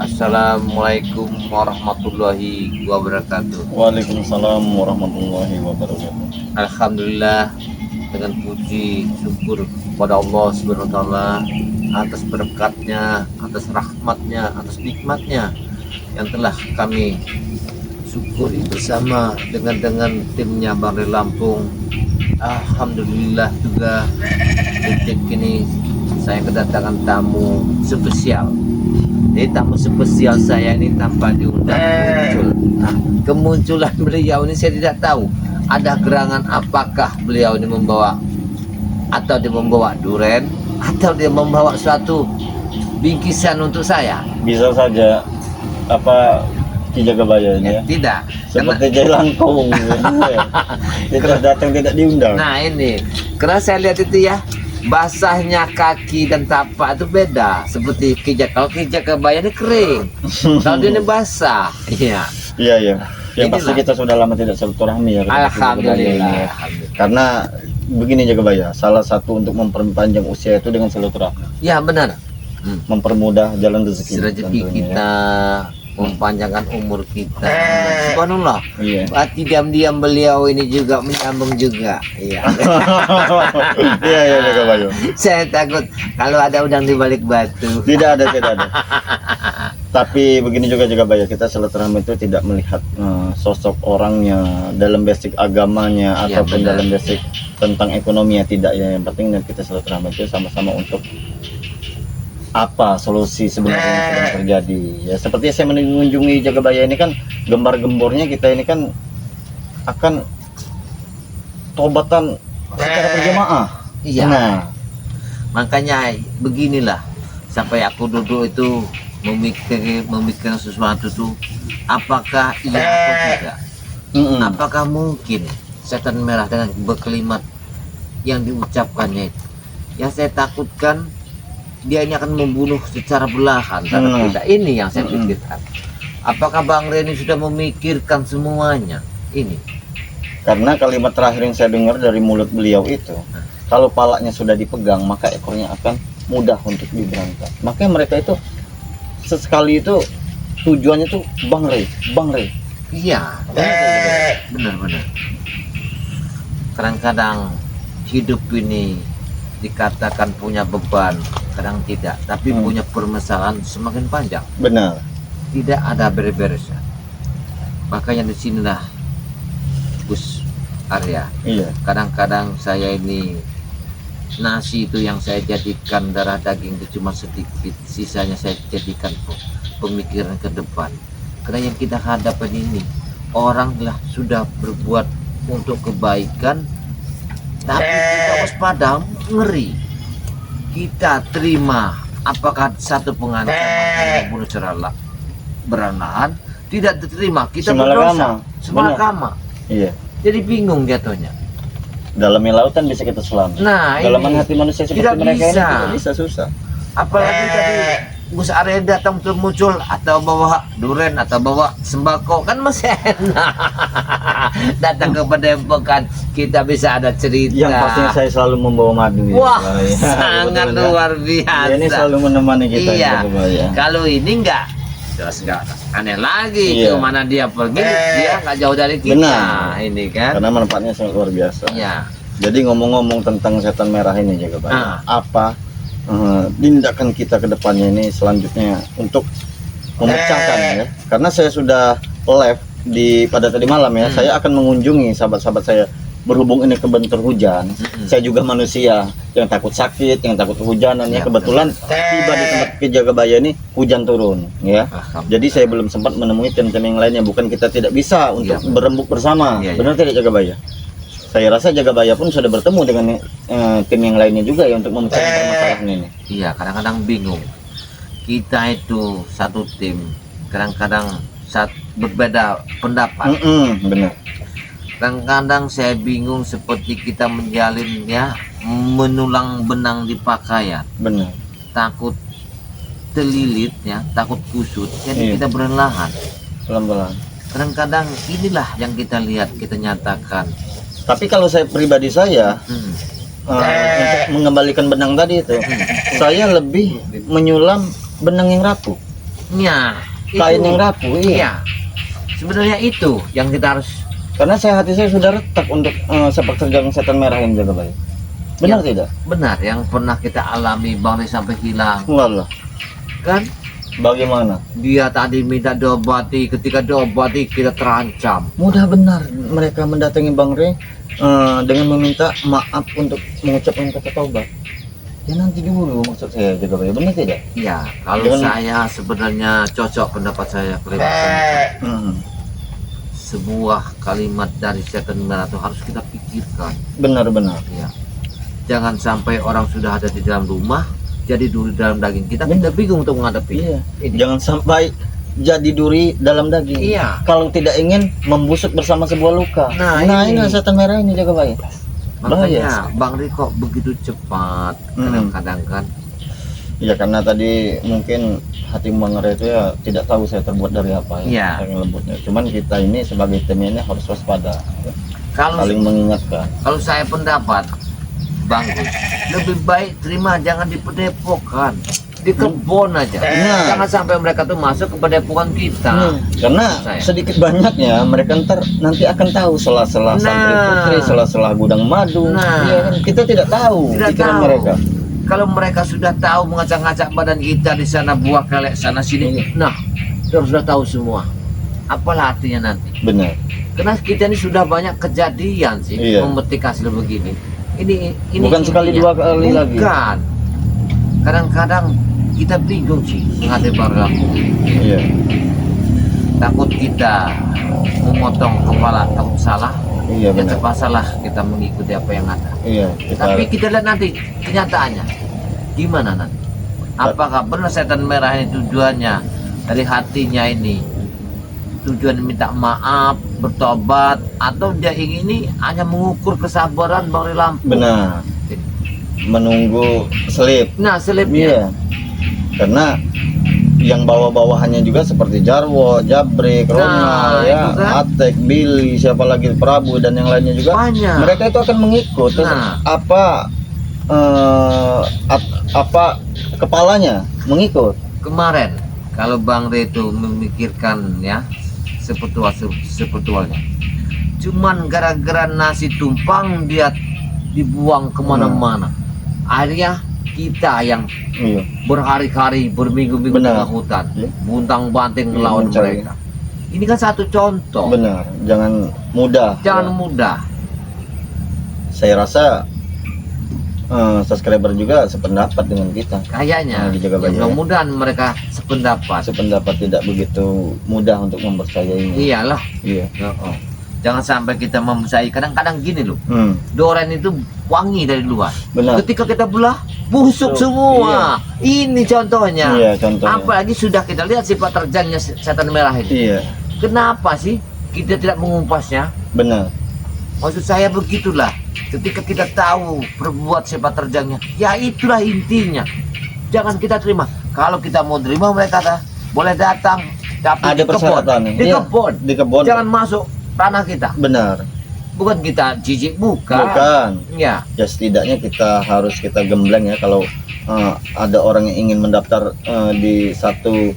Assalamualaikum warahmatullahi wabarakatuh. Waalaikumsalam warahmatullahi wabarakatuh. Alhamdulillah, dengan puji syukur kepada Allah Subhanahu wa taala atas berkatnya, atas rahmatnya, atas nikmatnya yang telah kami syukuri bersama dengan timnya Bang Ri Lampung. Alhamdulillah juga detik ini saya kedatangan tamu spesial. Jadi tamu spesial saya ini tanpa diundang muncul. Nah, kemunculan beliau ini saya tidak tahu ada gerangan apakah beliau ini membawa, atau dia membawa duren, atau dia membawa suatu bingkisan untuk saya. Bisa saja apa Ki Jagabaya ini ya? Tidak, Seperti Jai Langkung. Tidak datang, tidak diundang. nah ini karena saya lihat itu ya, basahnya kaki dan tapak itu beda. Seperti kalau Ki Jagabaya ini kering, kalau dia ini basah. Iya. Iya iya. Yang Inilah. pasti kita sudah lama tidak silaturahmi ya. Alhamdulillah. Karena begini Jagabaya, salah satu untuk memperpanjang usia itu dengan silaturahmi, Ya benar. mempermudah jalan rezeki. Rezeki tentunya, kita, mempanjangkan umur kita. Subhanallah. Iya. Berarti diam-diam beliau ini juga menyambung juga. Iya. Iya iya Jagabaya. Saya takut kalau ada udang di balik batu. Tidak ada, tidak ada. Tapi begini juga Jagabaya, kita silaturahmi itu tidak melihat sosok orangnya, dalam basic agamanya, Iya, ataupun benar. dalam basic tentang ekonominya, tidak ya. Yang penting dan kita silaturahmi itu sama-sama untuk apa solusi sebenarnya yang sedang terjadi. Ya seperti saya mengunjungi Jagabaya ini kan, gembar-gembornya kita ini kan akan tobatan secara berjamaah. Iya. Nah, Makanya beginilah, sampai aku duduk itu memikirkan sesuatu tuh, apakah iya atau tidak? Apakah mungkin setan merah dengan berkelimat yang diucapkannya itu? Yang saya takutkan dia ini akan membunuh secara belahan. Karena tidak, ini yang saya pikirkan. Apakah Bang Reni sudah memikirkan semuanya ini? Karena kalimat terakhir yang saya dengar dari mulut beliau itu, kalau palanya sudah dipegang maka ekornya akan mudah untuk diberangkat. Makanya mereka itu sesekali itu tujuannya tuh Bang Rey. Iya, benar-benar. Kadang-kadang hidup ini dikatakan punya beban, kadang tidak. Tapi punya permasalahan semakin panjang. Benar. Tidak ada beres-beresnya. Makanya di sinilah Gus Arya. Iya. Kadang-kadang saya ini nasi itu yang saya jadikan darah daging itu cuma sedikit, sisanya saya jadikan pemikiran ke depan. Karena yang kita hadapan ini orang telah sudah berbuat untuk kebaikan, tapi kita waspada, ngeri. Kita terima apakah satu pengancaman membunuh secara berangan, tidak diterima, kita berdosa semalakama. Iya. Jadi bingung jatuhnya. Dalamnya lautan bisa kita selamat. Nah, Dalaman ini hati manusia seperti tidak mereka ini bisa. tidak bisa, susah. Apalagi tadi Gus Arya datang muncul atau bawa duren atau bawa sembako, kan masih enak. Datang ke Padepokan kita bisa ada cerita. Yang pastinya saya selalu membawa madu ya. Wah, Ya, sangat betul, luar ya. biasa. Ini selalu menemani kita Iya. Jagabaya. Kalau ini enggak, jelas enggak aneh lagi. Iya. Kemana dia pergi, dia nggak jauh dari kita. Benar. Ini kan. Karena manfaatnya sangat luar biasa. Iya. Jadi ngomong-ngomong tentang setan merah ini Jagabaya, apa tindakan kita ke depannya ini selanjutnya untuk memecahkan ya? Karena saya sudah live pada tadi malam ya, saya akan mengunjungi sahabat-sahabat saya. Berhubung ini kebentur hujan, saya juga manusia yang takut sakit, yang takut kehujanan ya. Ya, Kebetulan tiba di tempat Ki Jagabaya ini hujan turun ya. Jadi saya belum sempat menemui tim-tim yang lainnya. Bukan kita tidak bisa untuk Ya, berembuk bersama, Ya, ya. benar tidak Jagabaya? Saya rasa Jagabaya pun sudah bertemu dengan tim yang lainnya juga ya untuk memecahkan permasalahan ini. Iya, kadang-kadang bingung. Kita itu satu tim, kadang-kadang berbeda pendapat. Benar. Kadang-kadang saya bingung seperti kita menjalin ya, menulang benang di pakaian. Benar. Takut terlilit ya, takut kusut, jadi Iya. kita berlahan. Pelan-pelan. Kadang-kadang inilah yang kita lihat, kita nyatakan. Tapi kalau saya pribadi saya untuk mengembalikan benang tadi itu, saya lebih menyulam benang yang rapuh. Ya, kain yang rapuh. Iya. Iya. Sebenarnya itu yang kita harus. Karena hati saya sudah retak untuk sepak terjang setan merah ini jaga bayi. Benar Ya, tidak? benar yang pernah kita alami Bang Ri sampai hilang. Walah. Kan Bagaimana? dia tadi minta diobati, ketika diobati kita terancam. Mudah benar mereka mendatangi Bang Re dengan meminta maaf untuk mengucapkan kata taubat. Ya nanti dulu maksud saya jaga bayi. Benar tidak? Ya, kalau Jangan- saya sebenarnya cocok pendapat saya kalimat sebuah kalimat dari setan merah itu harus kita pikirkan. Benar-benar. Ya. Jangan sampai orang sudah ada di dalam rumah jadi duri dalam daging kita bingung untuk menghadapi. Iya. Ini. Jangan sampai jadi duri dalam daging. Iya. Kalau tidak ingin membusuk bersama sebuah luka. Nah, ini. ini setan merah ini jaga bayi. Makanya Bang Ri kok begitu cepat kadang-kadang kan. Ya karena tadi mungkin hati Bang Re itu ya tidak tahu saya terbuat dari apa Iya. saking lembutnya. Cuman kita ini sebagai tim ini harus waspada, Kalau saling mengingatkan. kalau saya pendapat Bang Ri, lebih baik terima jangan di padepokan, di kebun aja. Benar. Jangan sampai mereka tuh masuk ke padepokan kita. Karena Saya. sedikit banyaknya mereka nanti akan tahu sela-sela santri putri, sela-sela gudang madu. Nah. Iya kan? Kita tidak tahu Tidak pikiran tahu. mereka. Kalau mereka sudah tahu mengacak-ngacak badan kita di sana buah kelek sana sini, nah kita sudah tahu semua. Apalah artinya nanti? Benar. Karena kita ini sudah banyak kejadian sih Iya. memetik hasil begini. Ini Bukan sekali, intinya. dua kali lagi. Bukan. Kadang-kadang kita bingung sih menghadapi orang. Iya. Takut kita memotong kepala, takut salah. Iya Ya benar. terpaksalah kita mengikuti apa yang ada. Iya. Tapi kita lihat nanti kenyataannya gimana nanti. Apakah benar setan merah ini tujuannya dari hatinya ini tujuan minta maaf, bertobat, atau dia ingin ini hanya mengukur kesabaran Bang Ri Lampung. Benar. Menunggu selip. Nah, selebnya. Iya. Karena yang bawa-bawahannya juga seperti Jarwo, Jabrik, Ronald, ya, itu kan. Atek, Billy, siapa lagi Prabu dan yang lainnya juga. Banyak. Mereka itu akan mengikut. Terus Nah. apa kepalanya mengikut. Kemarin kalau Bang Ri itu memikirkan ya sepetualnya. Cuman gara-gara nasi tumpang dia dibuang kemana-mana. Akhirnya kita yang Iya. berhari-hari berminggu-minggu Benar. tengah hutan Iya. buntang-banting Iya, melawan mencari. mereka. Ini kan satu contoh. Benar. Jangan mudah. Jangan Ya. mudah. Saya rasa subscriber juga sependapat dengan kita. Kayaknya Nah, dijaga baik, ya. mudah-mudahan mereka sependapat. Sependapat tidak begitu mudah untuk mempercayainya. Iyalah. Iya. Oh. Jangan sampai kita mempercayai. Kadang-kadang gini loh. Hmm, Doren itu wangi dari luar. benar. Ketika kita belah, busuk semua. Ini contohnya. Iya, contohnya. Apalagi sudah kita lihat sifat terjangnya setan merah ini. Iya, Kenapa sih kita tidak mengumpasnya? benar. Maksud saya begitulah. Ketika kita tahu perbuat sepak terjangnya, ya itulah intinya. Jangan kita terima. Kalau kita mau terima mereka boleh datang, tapi Ada di kebun. persyaratannya. Di Iya, kebun. di kebun. Jangan masuk tanah kita. Benar. Bukan kita jijik, bukan. Bukan. Ya, Ya setidaknya kita harus kita gembleng ya kalau ada orang yang ingin mendaftar di satu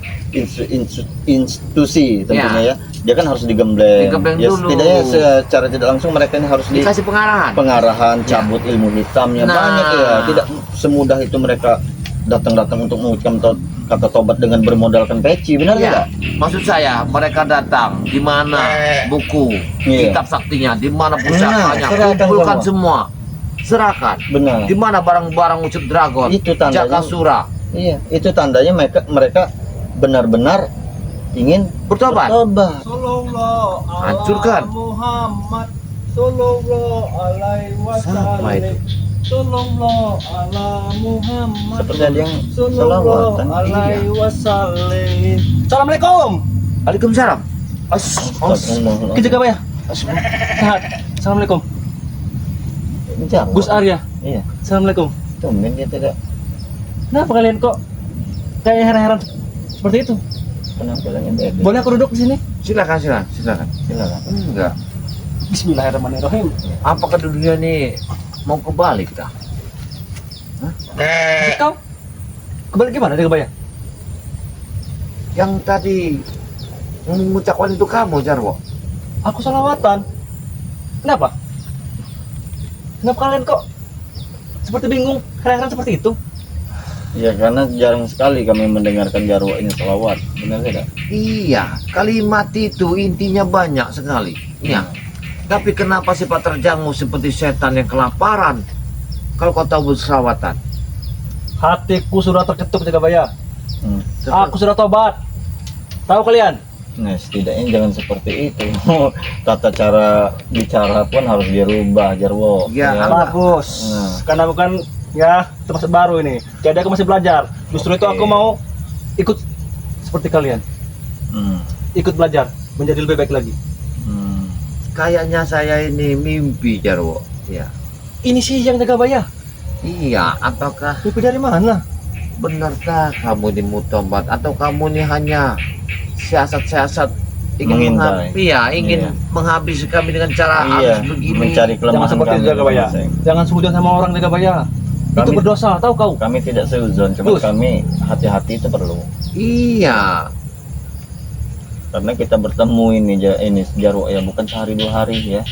institusi tentunya ya. Dia kan harus digembleng. Digembleng Ya dulu. setidaknya secara tidak langsung mereka ini harus dikasih pengarahan. pengarahan, cabut ilmu hitamnya Nah. banyak ya. Tidak semudah itu mereka datang-datang untuk mengucapkan kata tobat dengan bermodalkan peci, benar Ya, tidak? maksud saya mereka datang di mana buku, Iya. kitab saktinya, di mana pusakanya, serahkan kumpulkan semua. Serahkan. Benar. Di mana barang-barang ucup dragon, Itu tandanya. Jakasura, Iya, itu tandanya mereka benar-benar ingin bertobat. bertobat. Sallallahu Hancurkan. ala Muhammad sallallahu alaihi Siapa itu? wasallam. Sallallahu ala Muhammad Seperti ada yang sallallahu selawatan. alaihi wasallam. Assalamualaikum. Waalaikumsalam. Astagfirullah. Kita apa ya? Sehat. Assalamualaikum. Ini siapa? Gus Arya. Iya, Assalamualaikum. tumben dia tidak. Kenapa kalian kok kayak heran-heran seperti itu? Penampilannya beda. Boleh aku duduk di sini? Silakan. Silakan. Enggak. Bismillahirrahmanirrahim. Apakah dunia ini mau kebalik dah? Kau kembali gimana dia kebayang? Yang tadi mengucapkan itu kamu, Jarwo. Aku salawatan. Kenapa? Kenapa kalian kok seperti bingung, heran-heran seperti itu? Ya karena jarang sekali kami mendengarkan Jarwo ini selawat, benar tidak? Iya, kalimat itu intinya banyak sekali. Iya. Tapi kenapa sifat terjangu seperti setan yang kelaparan? Kalau kau tahu berselawatan. Hatiku sudah terketuk Jagabaya. Hmm. Aku sudah tobat. Tahu kalian? Nah, setidaknya jangan seperti itu. Tata cara bicara pun harus dirubah, Jarwo. Ya, Bagus. Nah. Karena bukan ya termasuk baru ini. Jadi aku masih belajar. Justru itu Oke. aku mau ikut seperti kalian. Hmm. Ikut belajar menjadi lebih baik lagi. Hmm. Kayaknya saya ini mimpi, Jarwo. Ya. Ini sih yang Jagabaya. Iya, apakah Mimpi dari mana? benarkah kamu ini mutobat atau kamu ini hanya siasat-siasat ingin Mengintai. ingin Iya. menghabisi kami dengan cara Iya, harus begini. mencari kelemahan Jangan seperti kami. itu Jagabaya. Jangan suudon sama orang Jagabaya. Itu Kami- berdosa, tahu kau? Kami tidak seuzon, cuma Gus. kami hati-hati itu perlu. Iya, Karena kita bertemu ini Jarwo ya bukan sehari 2 hari ya.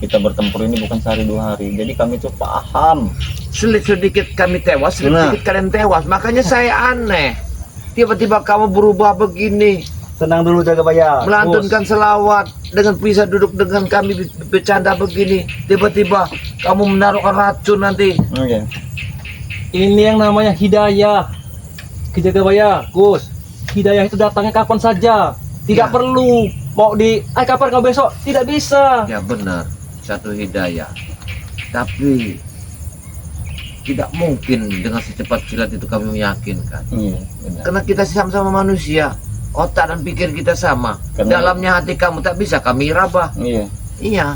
Kita bertempur ini bukan sehari 2 hari. Jadi kami tuh paham. sedikit kami tewas, Nah. sedikit kalian tewas. Makanya saya aneh. Tiba-tiba kamu berubah begini, Tenang dulu Jagabaya. melantunkan selawat dengan bisa duduk dengan kami bercanda begini. Tiba-tiba kamu menaruhkan racun nanti. Oke. Ini yang namanya hidayah. Ke Jagabaya, Gus. Hidayah itu datangnya kapan saja. Tidak Ya. perlu mau kapan kau besok? Tidak bisa. Ya benar, satu hidayah. Tapi tidak mungkin dengan secepat kilat itu kami meyakinkan. Iya, benar. Karena kita sama-sama manusia, otak dan pikir kita sama. Karena- Dalamnya hati kamu tak bisa kami rabah. Iya. Iya,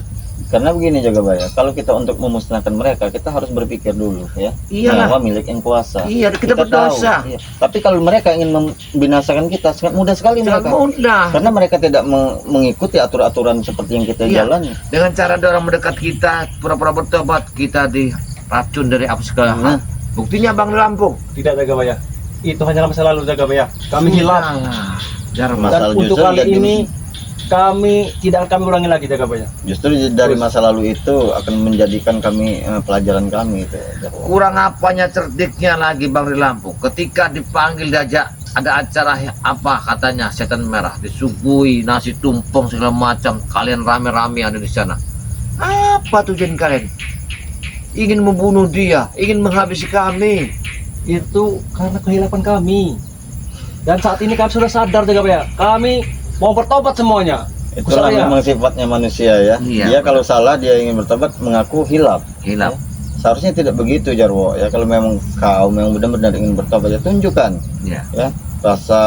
Karena begini Jagabaya, kalau kita untuk memusnahkan mereka, kita harus berpikir dulu ya. Iyalah. Nyawa milik yang kuasa. Iya, kita berdosa. tahu, iya. Tapi kalau mereka ingin membinasakan kita, sangat mudah sekali sangat mereka. mudah. Karena mereka tidak mengikuti aturan-aturan seperti yang kita Iya. jalani. Dengan cara orang mendekat kita, pura-pura bertobat, kita diracun dari apa segala hal. Nah. Buktinya Bang di Lampung. Tidak Jagabaya. Itu hanyalah masa lalu Jagabaya. Kami hilang. Jarma. Masalah Dan untuk justru kali jadi- ini kami tidak akan ulangi lagi Jagabaya. Justru dari masa lalu itu akan menjadikan kami pelajaran kami itu. Jarwo. Kurang apanya cerdiknya lagi Bang di Lampung. Ketika dipanggil diajak ada acara apa katanya setan merah, disuguhi nasi tumpeng segala macam, kalian rame-rame ada di sana. Apa tujuan kalian? Ingin membunuh dia, ingin menghabisi kami. Itu karena kehilapan kami. Dan saat ini kami sudah sadar Jagabaya. Kami mau bertobat semuanya. Itulah Kusaya. memang sifatnya manusia ya. Iya, Dia benar. kalau salah dia ingin bertobat mengaku hilaf. Hilaf. Seharusnya tidak begitu Jarwo ya. Kalau memang kau memang benar-benar ingin bertobat ya tunjukkan Ya. ya rasa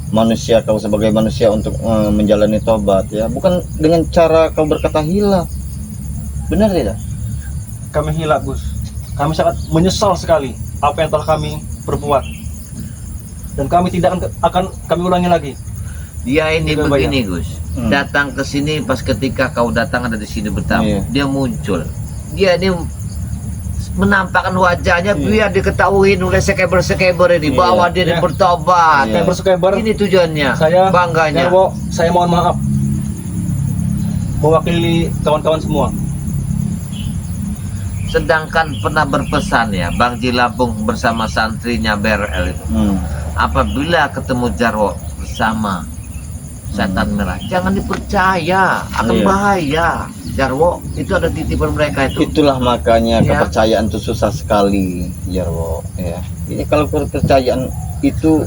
manusia kau sebagai manusia untuk menjalani tobat ya. Bukan dengan cara kau berkata hilaf. Benar tidak? Kami hilaf Gus. Kami sangat menyesal sekali apa yang telah kami perbuat. Dan kami tidak akan kami ulangi lagi. Dia ini Tidak begini Gus. Hmm. Datang ke sini pas ketika kau datang ada di sini bertamu. Iya. Dia muncul. Dia ini menampakkan wajahnya Iya. biar diketahui oleh sekeber-sekeber ini Iya. bahwa dia ini Iya. bertobat. Iya. Subscriber, Ini tujuannya. saya bangganya. Jarwo, saya mohon maaf mewakili kawan-kawan semua. Sedangkan pernah berpesan ya Bang Jilabung bersama santrinya BRL itu. Apabila ketemu Jarwo bersama setan merah, jangan dipercaya, akan Iya. bahaya. Jarwo itu ada titipan mereka itu. Itulah makanya Ya. kepercayaan itu susah sekali Jarwo ya. Ini kalau kepercayaan itu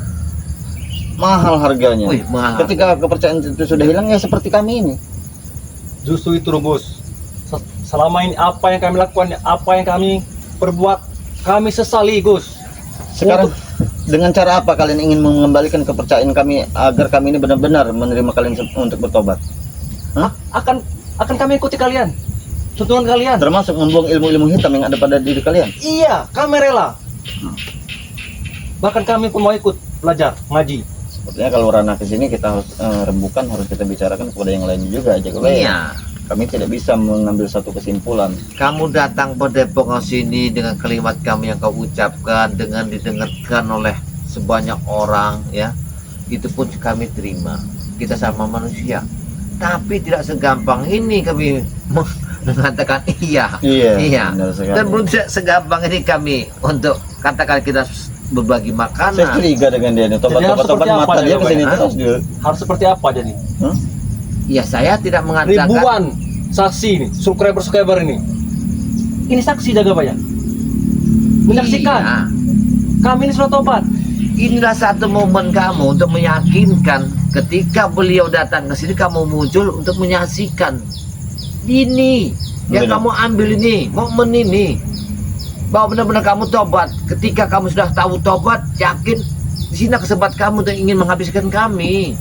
mahal harganya. Wih, mahal. Ketika kepercayaan itu sudah hilang ya seperti kami ini. Justru itu Gus. Selama ini apa yang kami lakukan, apa yang kami perbuat, kami sesali Gus. Sekarang dengan cara apa kalian ingin mengembalikan kepercayaan kami agar kami ini benar-benar menerima kalian untuk bertobat? Akan kami ikuti kalian, tuntunan kalian. Termasuk membuang ilmu-ilmu hitam yang ada pada diri kalian. Iya, kami rela. Bahkan kami pun mau ikut belajar ngaji. Sepertinya kalau ranah ke sini kita harus rembukan, harus kita bicarakan kepada yang lain juga aja. Iya. Kami tidak bisa mengambil satu kesimpulan. Kamu datang ke Depok ke sini dengan kalimat kamu yang kau ucapkan dengan didengarkan oleh sebanyak orang ya. itu pun kami terima. Kita sama manusia, tapi tidak segampang ini kami mengatakan iya. Benar sekali. Dan belum segampang ini kami untuk katakan kita berbagi Saya makanan. curiga dengan dia nih. Jadi harus Tobat seperti apa mata dia dia, kesini Pak? terus dia. Harus seperti apa jadi? Ya saya tidak mengatakan Ribuan saksi nih, subscriber ini. Ini saksi Jagabaya. Menyaksikan Iya. kami ini sudah tobat. Inilah satu momen kamu untuk meyakinkan ketika beliau datang ke sini kamu muncul untuk menyaksikan ini yang Benar. kamu ambil ini momen ini bahwa benar-benar kamu tobat. Ketika kamu sudah tahu tobat, yakin di sini kesempatan kamu untuk ingin menghabiskan kami.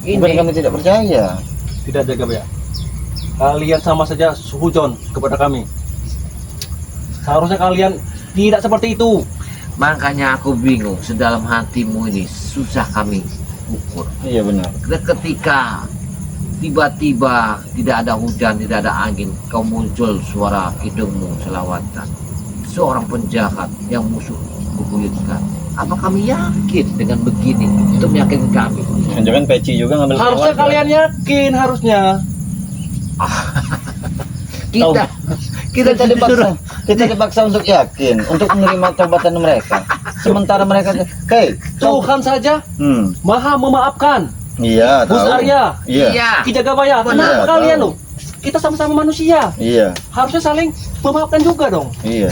Bukan Ini kami tidak percaya. Tidak Jagabaya. Kalian sama saja suhujon kepada kami. Seharusnya kalian tidak seperti itu. makanya aku bingung sedalam hatimu ini susah kami ukur. Iya benar. Ketika tiba-tiba tidak ada hujan, tidak ada angin, kau muncul suara hidungmu selawatan. Seorang penjahat yang musuh bebuyutkan. Apa kami yakin dengan begini untuk meyakinkan kami? Jangan peci juga ngambil Harusnya kawan. kalian yakin, harusnya. Kita Kita dipaksa untuk yakin, untuk menerima tobatan mereka. Sementara mereka Tuhan saja maha memaafkan. Iya, Gus tahu. Arya, Iya. Ki Jagabaya, Benar, kenapa tahu. kalian loh? Kita sama-sama manusia. Iya. Harusnya saling memaafkan juga dong. Iya.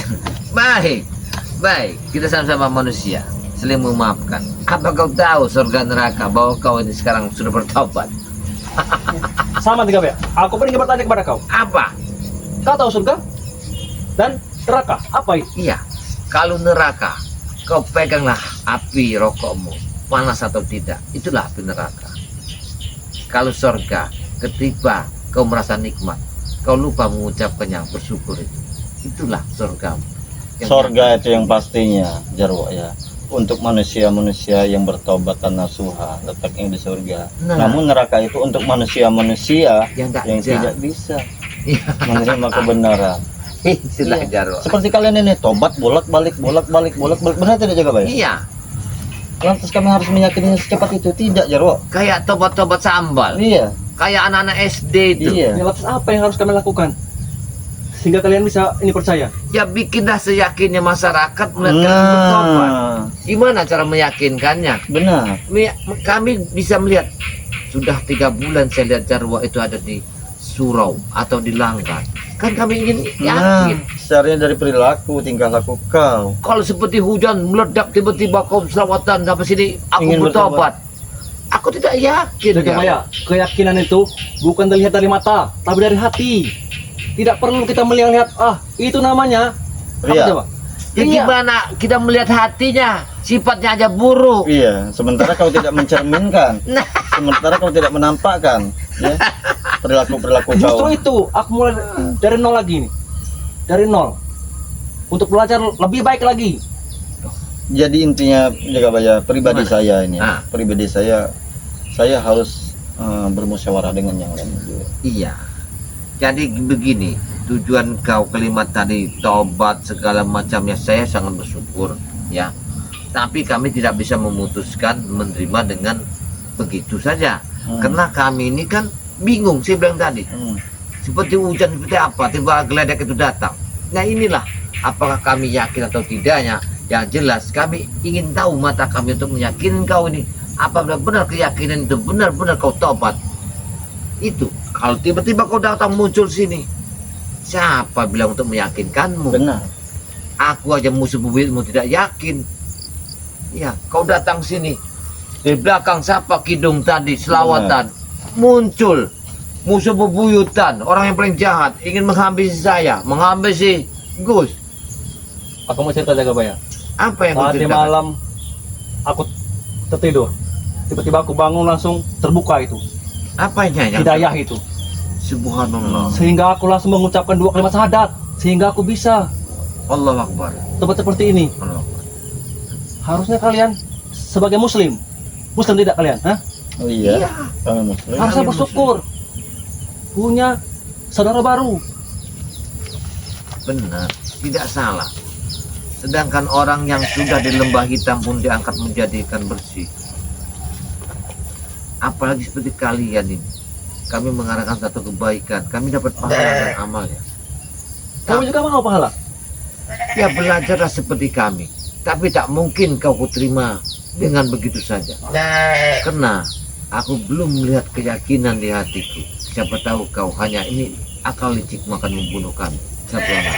baik, kita sama-sama manusia, saling memaafkan. Apa kau tahu surga neraka bahwa kau ini sekarang sudah bertobat? Sama Jagabaya. Aku pun ingin bertanya kepada kau. Apa? Kau tahu surga dan neraka apa itu? Iya, kalau neraka, kau peganglah api rokokmu, panas atau tidak, itulah api neraka. Kalau surga, ketika kau merasa nikmat, kau lupa mengucapkannya, bersyukur itulah surgamu. Sorga itu yang pastinya, Jarwo ya. Untuk manusia-manusia yang bertobat dan nasuha, letaknya di surga. Nah. Namun neraka itu untuk manusia-manusia Yang tak yang jahat. tidak bisa menerima kebenaran. Itulah Iya. Jarwo. Seperti kalian ini tobat bolak-balik, benar tidak Jaga Baik? Iya, Lantas kami harus meyakini secepat itu tidak, Jarwo? kayak tobat-tobat sambal, Iya, kayak anak-anak SD itu. iya. Ya, lantas apa yang harus kami lakukan sehingga kalian bisa ini percaya? Ya bikinlah seyakinnya masyarakat melihat kami bertobat. Nah, Gimana cara meyakinkannya? benar. Kami bisa melihat sudah 3 bulan saya lihat Jarwo itu ada di surau atau di langgar. Kan kami ingin Nah, yakin. seharusnya dari perilaku, tingkah laku kau. Kalau seperti hujan meledak tiba-tiba kau selawatan sampai sini aku Ingin bertobat. Aku tidak yakin. Jagabaya, keyakinan itu bukan dilihat dari mata, tapi dari hati. Tidak perlu kita melihat, itu namanya apa Iya. coba? Ya, gimana kita melihat hatinya? Sifatnya aja buruk. Iya, sementara kau tidak mencerminkan, Nah, sementara kau tidak menampakkan, ya, perilaku Justru kau. itu aku mulai dari nol lagi nih. Dari nol. Untuk belajar lebih baik lagi. Jadi intinya Jaga Baya, pribadi Gimana? saya ini, Ah. pribadi saya harus bermusyawarah dengan yang lain juga. iya. Jadi begini, tujuan kau kalimat tadi tobat segala macamnya saya sangat bersyukur ya. Tapi kami tidak bisa memutuskan menerima dengan begitu saja. Karena kami ini kan bingung, saya bilang tadi. Seperti hujan seperti apa, tiba geledek itu datang. Nah inilah, apakah kami yakin atau tidaknya. Yang jelas kami ingin tahu mata kami untuk meyakinkan kau ini. Apa benar-benar keyakinan itu benar-benar kau tobat. Itu, kalau tiba-tiba kau datang muncul sini. Siapa bilang untuk meyakinkanmu? Benar. Aku aja musuh bubuyutmu tidak yakin. Ya, kau datang sini. Di belakang siapa kidung tadi selawatan. Muncul musuh bebuyutan, orang yang paling jahat ingin menghabisi saya, menghabisi Gus. Aku mau cerita Jagabaya. Apa yang kau Tadi ceritakan? malam aku tertidur. Tiba-tiba aku bangun langsung terbuka itu. Apanya yang Hidayah itu. Subhanallah. Sehingga aku langsung mengucapkan 2 kalimat syahadat. Sehingga aku bisa Allah Akbar. tobat seperti ini. Allah Akbar. Harusnya kalian sebagai muslim. Muslim tidak kalian? Hah? Oh iya, kami muslim. Harusnya Kami bersyukur. Punya saudara baru. Benar, tidak salah. Sedangkan orang yang sudah di lembah hitam pun diangkat menjadikan bersih. apalagi seperti kalian ini. Kami mengarahkan satu kebaikan, kami dapat pahala dan amalnya. Kamu juga mau pahala? Ya belajarlah seperti kami, tapi tak mungkin kau kuterima dengan begitu saja. Karena aku belum melihat keyakinan di hatiku. Siapa tahu kau hanya ini akal licik makan membunuh kami. Satu lagi.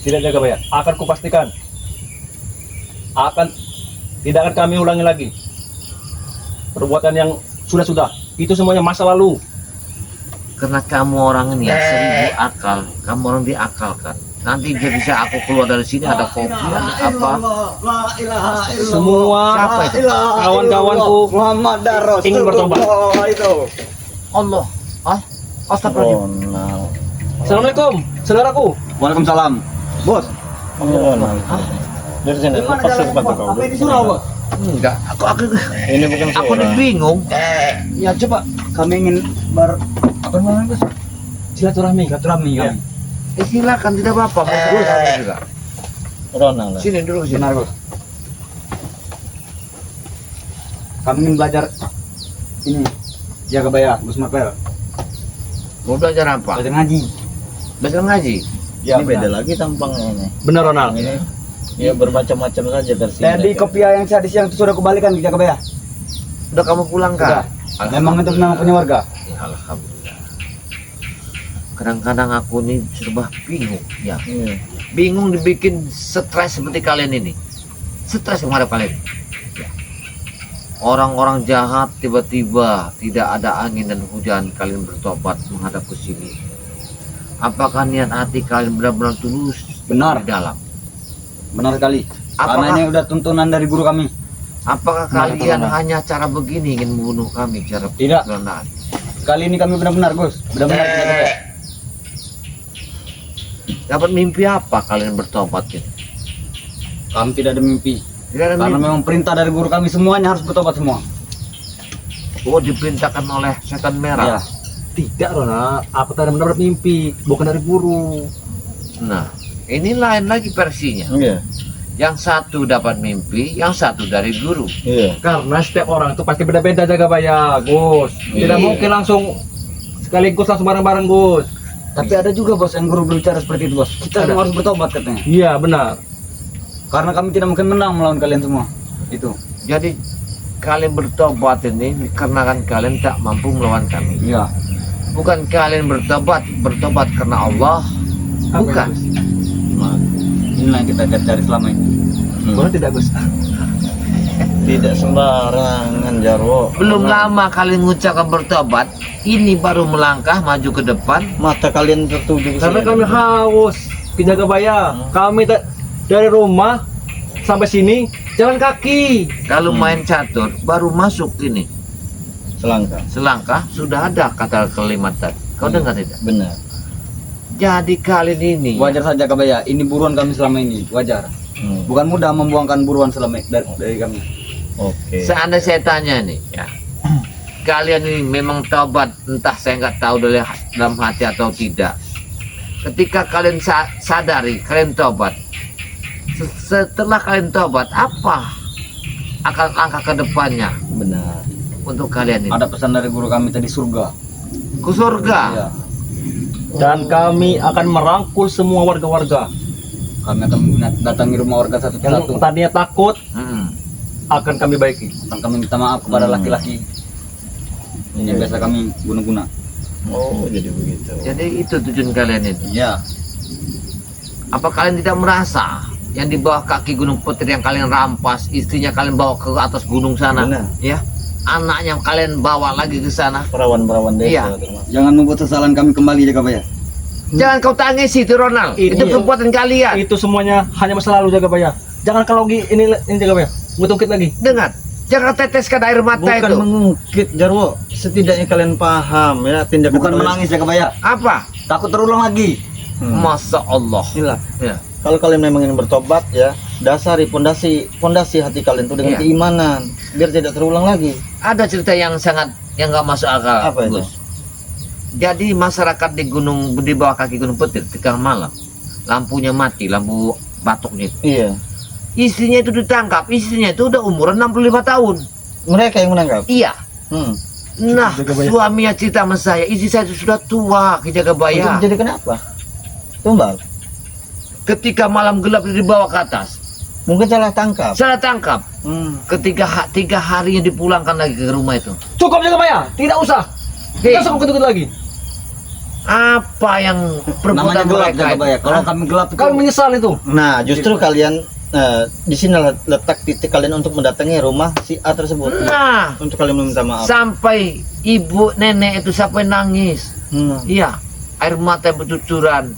Tidak Jagabaya, akan kupastikan. Tidak akan kami ulangi lagi. Perbuatan yang sudah-sudah, itu semuanya masa lalu. Karena kamu orang ini ya seribu akal, kamu orang diakalkan. Nanti dia bisa aku keluar dari sini ada kopi, ada apa? Semua Siapa itu? kawan-kawanku ingin bertobat. Allah, astagfirullah. Ronald. Assalamualaikum, saudaraku. Waalaikumsalam. Bos, Ronald. Dari sini lepas sepatu kau. apa ini surau, Bos? Enggak, aku Ini bukan aku suara. ini bingung. Ya coba kami ingin apa namanya, Bos? Silaturahmi. Silaturahmi Ya. kami. Silakan tidak apa-apa. Mau kami juga. Ronald. Sini dulu sini. Benar, Bos. Kami ingin belajar ini Jagabaya, Gus Marpel. Mau belajar apa? Belajar ngaji. Belajar ngaji. Ya, Ini beda lagi tampangnya ini. Benar Ronald. Ini ya bermacam-macam saja versi. Jadi kopiah yang tadi siang itu sudah kembalikan ke Jagabaya. Udah kamu pulang Sudah. kah? Memang untuk nama punya warga. Ya, alhamdulillah. Kadang-kadang aku ini serba bingung ya. Iya. Bingung dibikin stres seperti kalian ini. Stres menghadap kalian. Ya. Orang-orang jahat tiba-tiba tidak ada angin dan hujan kalian bertobat menghadap ke sini. Apakah niat hati kalian benar-benar tulus Benar. di dalam? Benar sekali. Karena Apakah, ini udah tuntunan dari guru kami. apakah Benar, kalian benar. hanya cara begini ingin membunuh kami cara Tidak. benar? Kali ini kami benar-benar, Gus. Benar-benar Jagabaya. Dapat mimpi apa kalian bertobat ini? Kami tidak ada mimpi. Tidak ada Karena mimpi. memang perintah dari guru kami semuanya harus bertobat semua. Oh, diperintahkan oleh setan Ya. merah. Tidak Ronald, aku tadi mendapat mimpi, bukan dari guru. Nah, ini lain lagi versinya. Iya. Yang satu dapat mimpi, yang satu dari guru. Iya. Karena setiap orang itu pasti beda-beda Jagabaya, Gus. Tidak Iya. mungkin langsung sekaligus langsung bareng-bareng, Gus. Tapi ada juga, Bos, yang guru berbicara seperti itu, Bos. Kita Ada. semua harus bertobat katanya. Iya benar. Karena kami tidak mungkin menang melawan kalian semua. Itu. Jadi kalian bertobat ini karena kan kalian tak mampu melawan kami. Iya. Bukan kalian bertobat karena Allah. Bukan. Nah, inilah yang kita cari selama ini. Boleh tidak, Gus? Tidak sembarangan Jarwo. Belum Karena lama kalian mengucapkan bertobat, ini baru melangkah maju ke depan. mata kalian tertuju ke Karena sini. kami haus ke Jagabaya. Kami dari rumah sampai sini jalan kaki. Kalau main catur baru masuk ini Selangkah. selangkah sudah ada kata kalimat tadi. Kau dengar tidak? Benar. Jadi kalian ini Wajar saja Jagabaya. Ini buruan kami selama ini. Wajar. Bukan mudah membuangkan buruan selama dari kami. Oke. seandainya saya tanya nih ya, kalian ini memang taubat, entah saya nggak tahu dari dalam hati atau tidak. Ketika kalian sadari kalian taubat, setelah kalian taubat, apa akan langkah ke depannya Benar. untuk kalian ini? Ada pesan dari guru kami tadi surga. Ke surga. Iya. Dan kami akan merangkul semua warga-warga Kami akan datangi rumah warga yang satu-satu. tadinya takut, Hmm. akan kami baiki. Akan kami minta maaf kepada laki-laki yang biasa kami guna-guna. Oh, jadi begitu. Jadi itu tujuan kalian ini. Iya. Apa kalian tidak merasa yang di bawah kaki Gunung Petir yang kalian rampas, istrinya kalian bawa ke atas gunung sana, Benar. ya? Anaknya kalian bawa lagi ke sana. Perawan-perawan desa Iya. termasuk. Jangan membuat kesalahan kami kembali Jagabaya. Jangan kau tangis itu Ronald. Ini- Itu perbuatan kalian. Itu semuanya hanya masa lalu Jagabaya. Jangan kalau ini Jagabaya, ngutungkit lagi. Dengar, jangan teteskan air mata Bukan itu. mengungkit Jarwo. Setidaknya kalian paham ya tindakan Bukan kalian. menangis Jagabaya. Apa? Takut terulang lagi. Masya Allah. Inilah. Ya. Kalau kalian memang ingin bertobat ya, dasari pondasi hati kalian itu dengan Iya. keimanan biar tidak terulang lagi. Ada cerita yang nggak masuk akal. Apa itu? Gus. Jadi masyarakat di di bawah kaki Gunung Petir tengah malam, lampunya mati, lampu batuknya itu. Iya. Istrinya itu ditangkap, istrinya itu udah umur 65 tahun. Mereka yang menangkap. Iya, Nah, Jagabaya. suaminya cerita sama saya, istri saya sudah tua Ki Jagabaya. Jadi kenapa? Tumbal. Ketika malam gelap dibawa ke atas, Mungkin salah tangkap. saya tangkap. Ketika 3 harinya dipulangkan lagi ke rumah itu. Cukup Jagabaya, tidak usah. Hei, Tidak usah ketut lagi. apa yang Namanya perbuatan gelap mereka itu? Jagabaya. Kalau Hah? kami gelap itu Kami menyesal itu. Nah, justru kalian di sini letak titik kalian untuk mendatangi rumah si A tersebut. Nah, Untuk kalian meminta maaf. sampai ibu nenek itu sampai nangis. Iya, air mata bercucuran.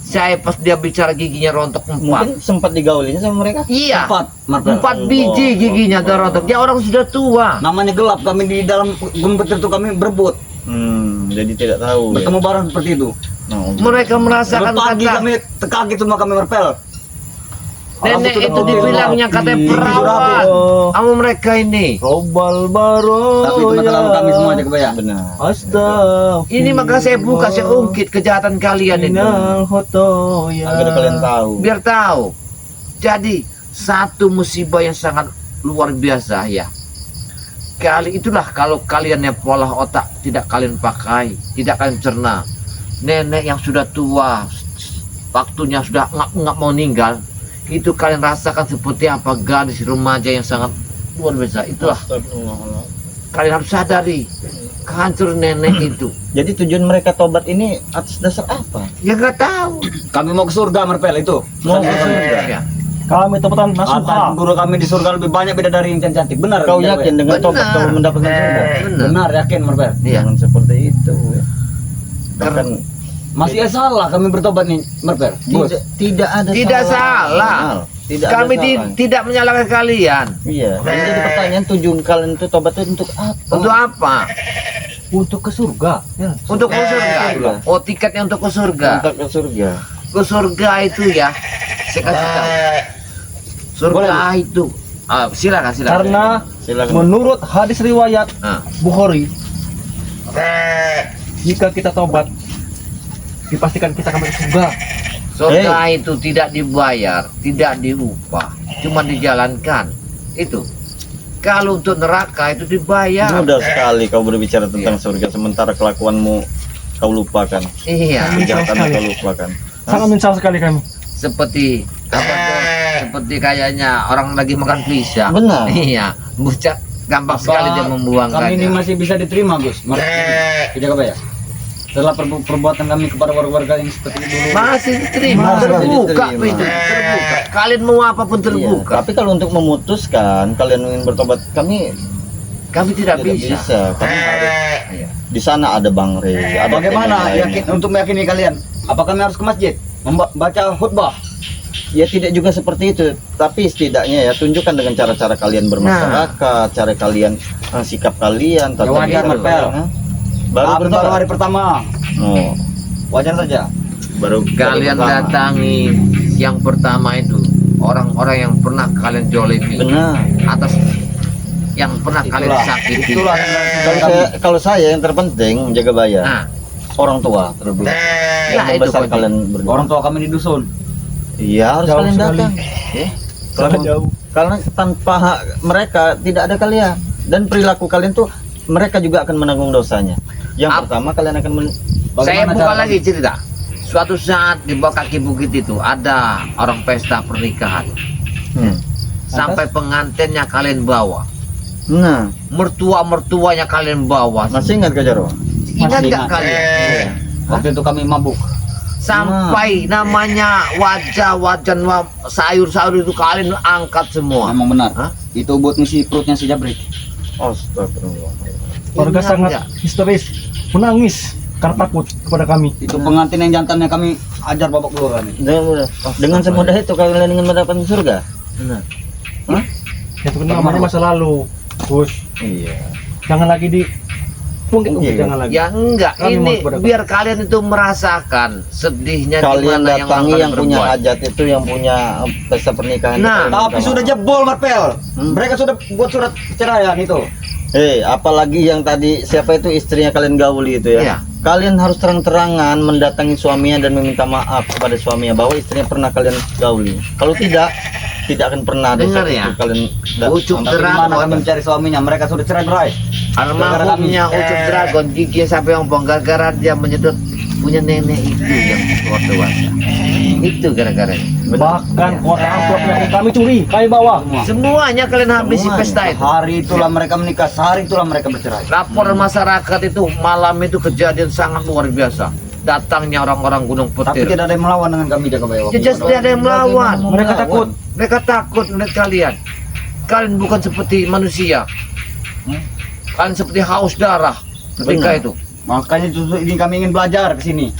Saya pas dia bicara giginya rontok 4. Mungkin sempat digaulinya sama mereka. Iya, tepat, Marvel. 4 biji giginya udah rontok. Dia orang sudah tua. Namanya gelap, kami di dalam gunung petir itu kami berebut. Jadi tidak tahu. Bertemu bareng seperti itu. Mereka merasakan Pagi kata kami kaki semua kami merpel. nenek itu dibilangnya katanya Iya, perawan sama mereka ini. Robal baro. Tapi itu masa lalu kami semua Jagabaya. Benar. Astaga. Ini maka saya buka, saya ungkit kejahatan kalian itu. Agar kalian tahu. Biar tahu. Jadi satu musibah yang sangat luar biasa ya. Kali itulah kalau kalian yang pola otak tidak kalian pakai, tidak kalian cerna. Nenek yang sudah tua, waktunya sudah nggak mau meninggal, itu kalian rasakan seperti apa gadis remaja yang sangat luar biasa. Itulah kalian harus sadari kehancuran nenek itu. Jadi tujuan mereka tobat ini atas dasar apa? Ya nggak tahu. Kami mau ke surga merpel itu. Mau ke surga? Ya. Kami tepatan Kata nasuha. guru kami di surga lebih banyak bidadari yang cantik. Benar. Kau Jagabaya? yakin dengan tobat Benar. kau mendapatkan surga? Benar. Benar, yakin merpel. Iya. Jangan seperti itu. Ya. Bahkan Masih salah kami bertobat nih merpel. Bos. tidak ada Tidak salah. Tidak Kami ada salah. tidak menyalahkan kalian. Iya. Jadi pertanyaan tujuan kalian itu tobat itu untuk apa? Untuk apa? Untuk ke surga. Ya. Untuk ke surga. surga. Oh, tiketnya untuk ke surga. Untuk ke surga. Ke surga itu ya, saya kasih tahu. Surga itu, silakan. Karena Silakan. menurut hadis riwayat Ah. Bukhari, jika kita tobat, dipastikan kita akan masuk surga. Surga itu tidak dibayar, tidak diupah, cuma dijalankan. Itu. Kalau untuk neraka itu dibayar. Mudah sekali kau berbicara tentang surga sementara kelakuanmu kau lupakan. Iya. Kejahatanmu kau lupakan. Sangat menyesal sekali kami. Seperti apa tuh? Seperti kayaknya orang lagi makan pisang. Benar. Iya. Bucak gampang sekali dia Kami ini membuangkannya. masih bisa diterima, Gus. Jagabaya. Setelah perbuatan kami kepada warga-warga yang seperti itu dulu. Masih diterima, Masih terbuka diterima. pintu, terbuka. Kalian mau apapun Iya. terbuka. Tapi kalau untuk memutuskan kalian ingin bertobat, kami Kami tidak tidak bisa. bisa. Kami harus Iya. di sana ada Bang Rey, ada Bagaimana yang lain. yakin untuk meyakini kalian? Apa kami harus ke masjid membaca khutbah? Ya tidak juga seperti itu, tapi setidaknya ya tunjukkan dengan cara-cara kalian bermasyarakat, cara kalian sikap kalian, tata wajar, cara Marpel. kalian, Baru bertobat. hari pertama. Oh, Wajar saja. baru Kalian pertama. datangi yang pertama itu orang-orang yang pernah kalian jolimi, Benar. atas yang pernah kalian sakiti. Itulah Kalau saya yang terpenting menjaga bayar Nah, orang tua terlebih. ya Yang itu membesar penting. kalian berdua. orang tua kami di dusun. Iya harus Jauh kalian sekali. datang. Ya. Sangat jauh. Karena tanpa mereka tidak ada kalian dan perilaku kalian tuh mereka juga akan menanggung dosanya. Yang pertama kalian akan Saya Bagaimana buka cara- lagi cerita. Suatu saat di bawah kaki bukit itu ada orang pesta pernikahan. Sampai pengantinnya kalian bawa, Nah, mertua-mertuanya kalian bawa. masih ingat Kak Jarwo? Ingat Masih nggak ingat. kalian? Waktu itu kami mabuk. Sampai namanya wajah-wajah sayur-sayur itu kalian angkat semua. Memang benar. Hah? Itu buat ngisi perutnya si Jabrik. Astagfirullah. Warga Ingat sangat nggak? histeris, menangis karena takut kepada kami. Itu pengantin yang jantannya kami ajar babak belur kami. Dengan semudah itu kalian ingin mendapatkan surga? Nah, Itu kan namanya masa lalu, Gus. Iya. Jangan lagi di Iya. jangan lagi. ya enggak, Kami ini mau kepada biar kalian itu merasakan sedihnya Kalian gimana datangi yang punya berbuat. hajat itu yang punya pesta pernikahan. Nah, itu kalian Tapi minta sudah maaf. jebol Marpel. Mereka sudah buat surat perceraian itu. Apalagi yang tadi siapa itu istrinya kalian gauli itu ya. Iya. Kalian harus terang-terangan mendatangi suaminya dan meminta maaf kepada suaminya bahwa istrinya pernah kalian gauli. Kalau tidak, tidak akan pernah ada Dengar satu ya. kalian Ucup Tapi gimana kami Dragon, mencari suaminya? Mereka sudah cerai berai. almarhumnya Ucup Dragon gigi sampai ompong gara-gara dia menyedot punya nenek itu yang tua dewasa. Itu gara-gara. Bahkan kuota amplop yang kami curi, kami bawa. Semuanya kalian habisi Semuanya. pesta itu. Hari itulah mereka menikah, sehari itulah mereka bercerai. Laporan masyarakat itu malam itu kejadian sangat luar biasa. Datangnya orang-orang Gunung Tapi Petir. tidak ada yang melawan dengan kami jaga bayar. Jelas tidak ada yang melawan. Mereka takut. Mereka takut melihat kalian. Kalian bukan seperti manusia. Kalian seperti haus darah ketika Benar. itu. Makanya justru ini kami ingin belajar ke sini.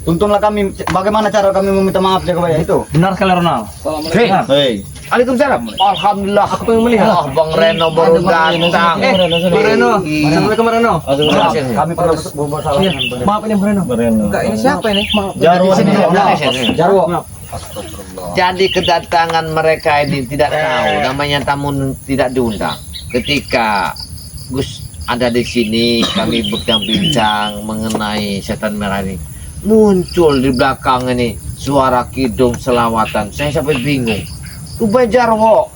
Tuntunlah kami bagaimana cara kami meminta maaf jaga bayar itu. Benar sekali Ronald. Hei, Hei, Waalaikumsalam. Alhamdulillah. Aku pengen melihat. Oh, Bang Reno baru datang. Bang Reno. Assalamualaikum Bang Reno. Kami pernah berbuat salah Iya, dengan Bang Reno. maaf ini Bang Reno. Enggak, Ini siapa ini? Maaf. Jarwo Sini, ini. sini. Jarwo. Jadi kedatangan mereka ini tidak tahu, namanya tamu tidak diundang. Ketika Gus ada di sini, kami berbincang mengenai setan merah ini. Muncul di belakang ini suara kidung selawatan. Saya sampai bingung. Rupanya Jarwo.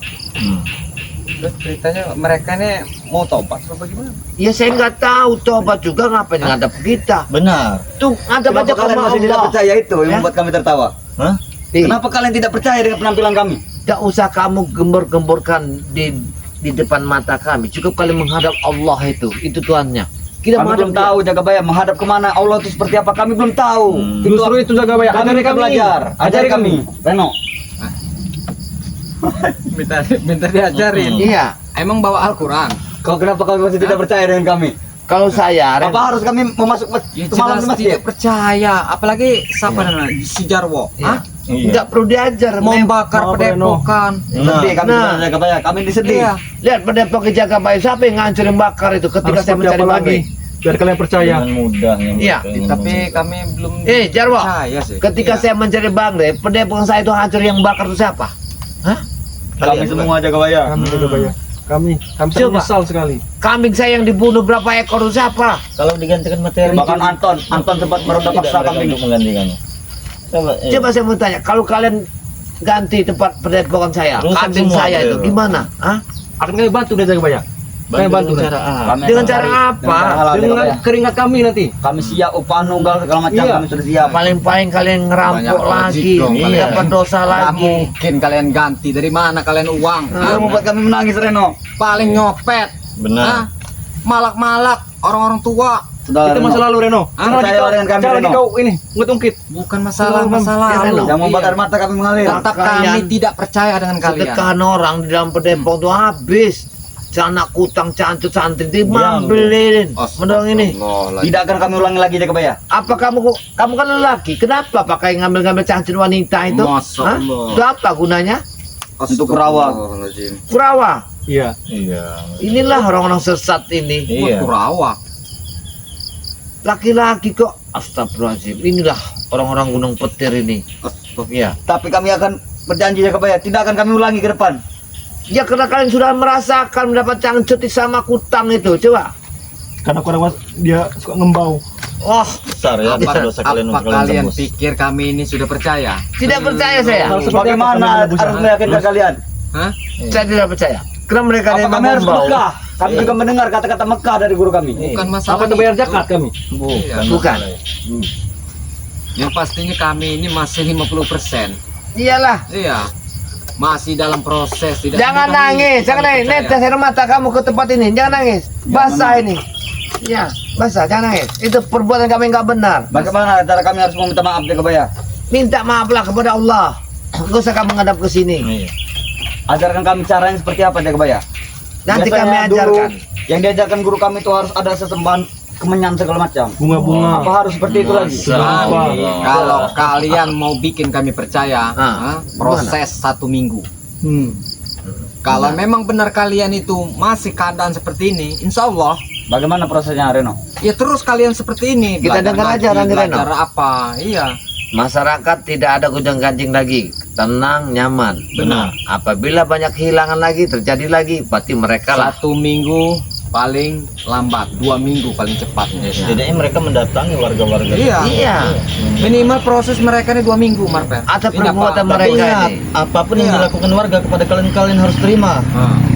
Terus ceritanya mereka nih mau tobat apa gimana? Ya saya nggak tahu tobat juga ngapain ngadap kita. Benar. Tuh ngadap aja Kenapa kalian sama masih tidak Allah. percaya itu yang Ya? membuat kami tertawa? Hah? Kenapa kalian tidak percaya dengan penampilan kami? Tidak usah kamu gembor-gemborkan di depan mata kami. Cukup kalian menghadap Allah itu Tuhannya. Kita Kami belum tahu jaga bayar menghadap kemana Allah itu seperti apa kami belum tahu. Justru itu jaga bayar. Kami Ajari minta kami. belajar. Ajari kami. Reno. Minta diajarin. Iya. Emang bawa Al-Quran? Kau kenapa kau masih tidak percaya dengan kami? Kalau saya, Apa harus kami memasuk Ya ke malam di jelas masjid? tidak percaya. Apalagi siapa namanya? Si Jarwo. Iya. Hah? nggak perlu diajar. Mau bakar Maaf, Reno. padepokan. Sedih kami Nah. tidak jaga bayar. Kami disedih. Iya. Lihat Padepokan Kejaga Bayi, siapa yang ngancurin bakar itu ketika Harus saya seperti mencari apa lagi? babi? Biar kalian percaya. Dengan mudahnya. Iya. mereka ingin Tapi membuka. kami belum Jarwo, percaya sih. ketika Iya. saya mencari Bangre, Padepokan saya itu hancur, yang bakar itu siapa? Hah? Kami semua jaga bayar. Kami jaga bayar. Kami sangat Coba. menyesal sekali. Kambing saya yang dibunuh berapa ekor itu siapa? Kalau digantikan materi. Bahkan Anton sempat meronda tidak paksa mereka kambing. untuk menggantikannya. Coba. Coba saya mau tanya, kalau kalian ganti tempat Padepokan saya, Rusak kambing semua, saya itu Bro. gimana? Hah? Akan kami bantu dia jaga bayar. Kami bantu cara nanti. Dengan cara apa? Dengan keringat kami nanti. Kami siap upah nunggal segala macam Iya. kami sudah siap. Paling-paling kalian ngerampok Banyak lagi, logik dong, kalian. dapat dosa Nggak lagi. mungkin kalian ganti. Dari mana kalian uang? Itu membuat kami menangis Reno. Paling nyopet. Benar. Hah? Malak-malak orang-orang tua. Sudah Itu Reno. masa lalu Reno. Jangan lagi percaya kau, dengan kami, jangan lagi Reno. kau ini ngungkit. Bukan masalah Jangan, masalah ya, lalu. Reno. Yang membuat Iya. air mata kami mengalir. Tetap Kalian kami tidak percaya dengan kalian. Sedekahan orang di dalam Padepokan itu habis. Celana kutang cancut santri dimambelin. Mendong ini. Tidak akan kami ulangi lagi jaga bayar. Apa kamu kan lelaki? Kenapa pakai ngambil-ngambil cancut wanita itu? Masya Hah? Allah. Itu apa gunanya? Untuk perawat. Kurawa. Iya. Iya. Inilah orang-orang sesat ini. Iya. Kurawak. Laki-laki kok. Astagfirullahaladzim. Inilah orang-orang Gunung Petir ini. Iya. Tapi kami akan berjanji jaga bayar. Tidak akan kami ulangi ke depan. Ya karena kalian sudah merasakan mendapat cancut sama kutang itu. Coba. Karena kurang dia suka ngembau. Oh, Besar ya dosa kalian Apa untuk kalian tembus. pikir kami ini sudah percaya? tidak percaya saya. Kalau seperti apa Bagaimana kami harus menebusnya? meyakinkan kalian? Hah? Saya tidak percaya. Karena mereka Apa memang kami harus membau. Mekah? Kami juga mendengar kata-kata Mekah dari guru kami. Bukan masalah Apa itu bayar itu. zakat kami? Bukan. Bukan. Yang pastinya kami ini masih 50%. Iyalah. Iya. Masih dalam proses. Tidak Jangan semudah nangis, ini jangan kami nangis. Netes percaya. air mata kamu ke tempat ini, jangan nangis. Basah ini. Ya, basah, jangan nangis. Itu perbuatan kami nggak benar. Bagaimana cara kami harus meminta maaf jaga bayar? Minta maaflah kepada Allah. Gak usah kamu menghadap ke sini. Iya. Ajarkan kami caranya seperti apa jaga bayar. Nanti Biasanya kami dulu, ajarkan. Yang diajarkan guru kami itu harus ada sesembahan kemenyan segala macam. Bunga-bunga. Apa harus seperti itu lagi? Kami, kalau kalian mau bikin kami percaya, proses 1 minggu. Kalau memang benar kalian itu masih keadaan seperti ini, insya Allah, Bagaimana prosesnya Reno? ya terus kalian seperti ini. Kita Belajar dengar ngaji, aja nanti, Reno. belajar apa? Iya. Masyarakat tidak ada gonjang-ganjing lagi. Tenang, nyaman. Benar. Apabila banyak kehilangan lagi, terjadi lagi, berarti mereka lah. 1 minggu paling lambat 2 minggu paling cepat. Setidaknya mereka mendatangi warga-warga. Iya. Minimal proses mereka ini 2 minggu, Marpen. Ada Ini perbuatan apa? Tapi mereka ingat, ini. apapun yang Iya. dilakukan warga kepada kalian harus terima.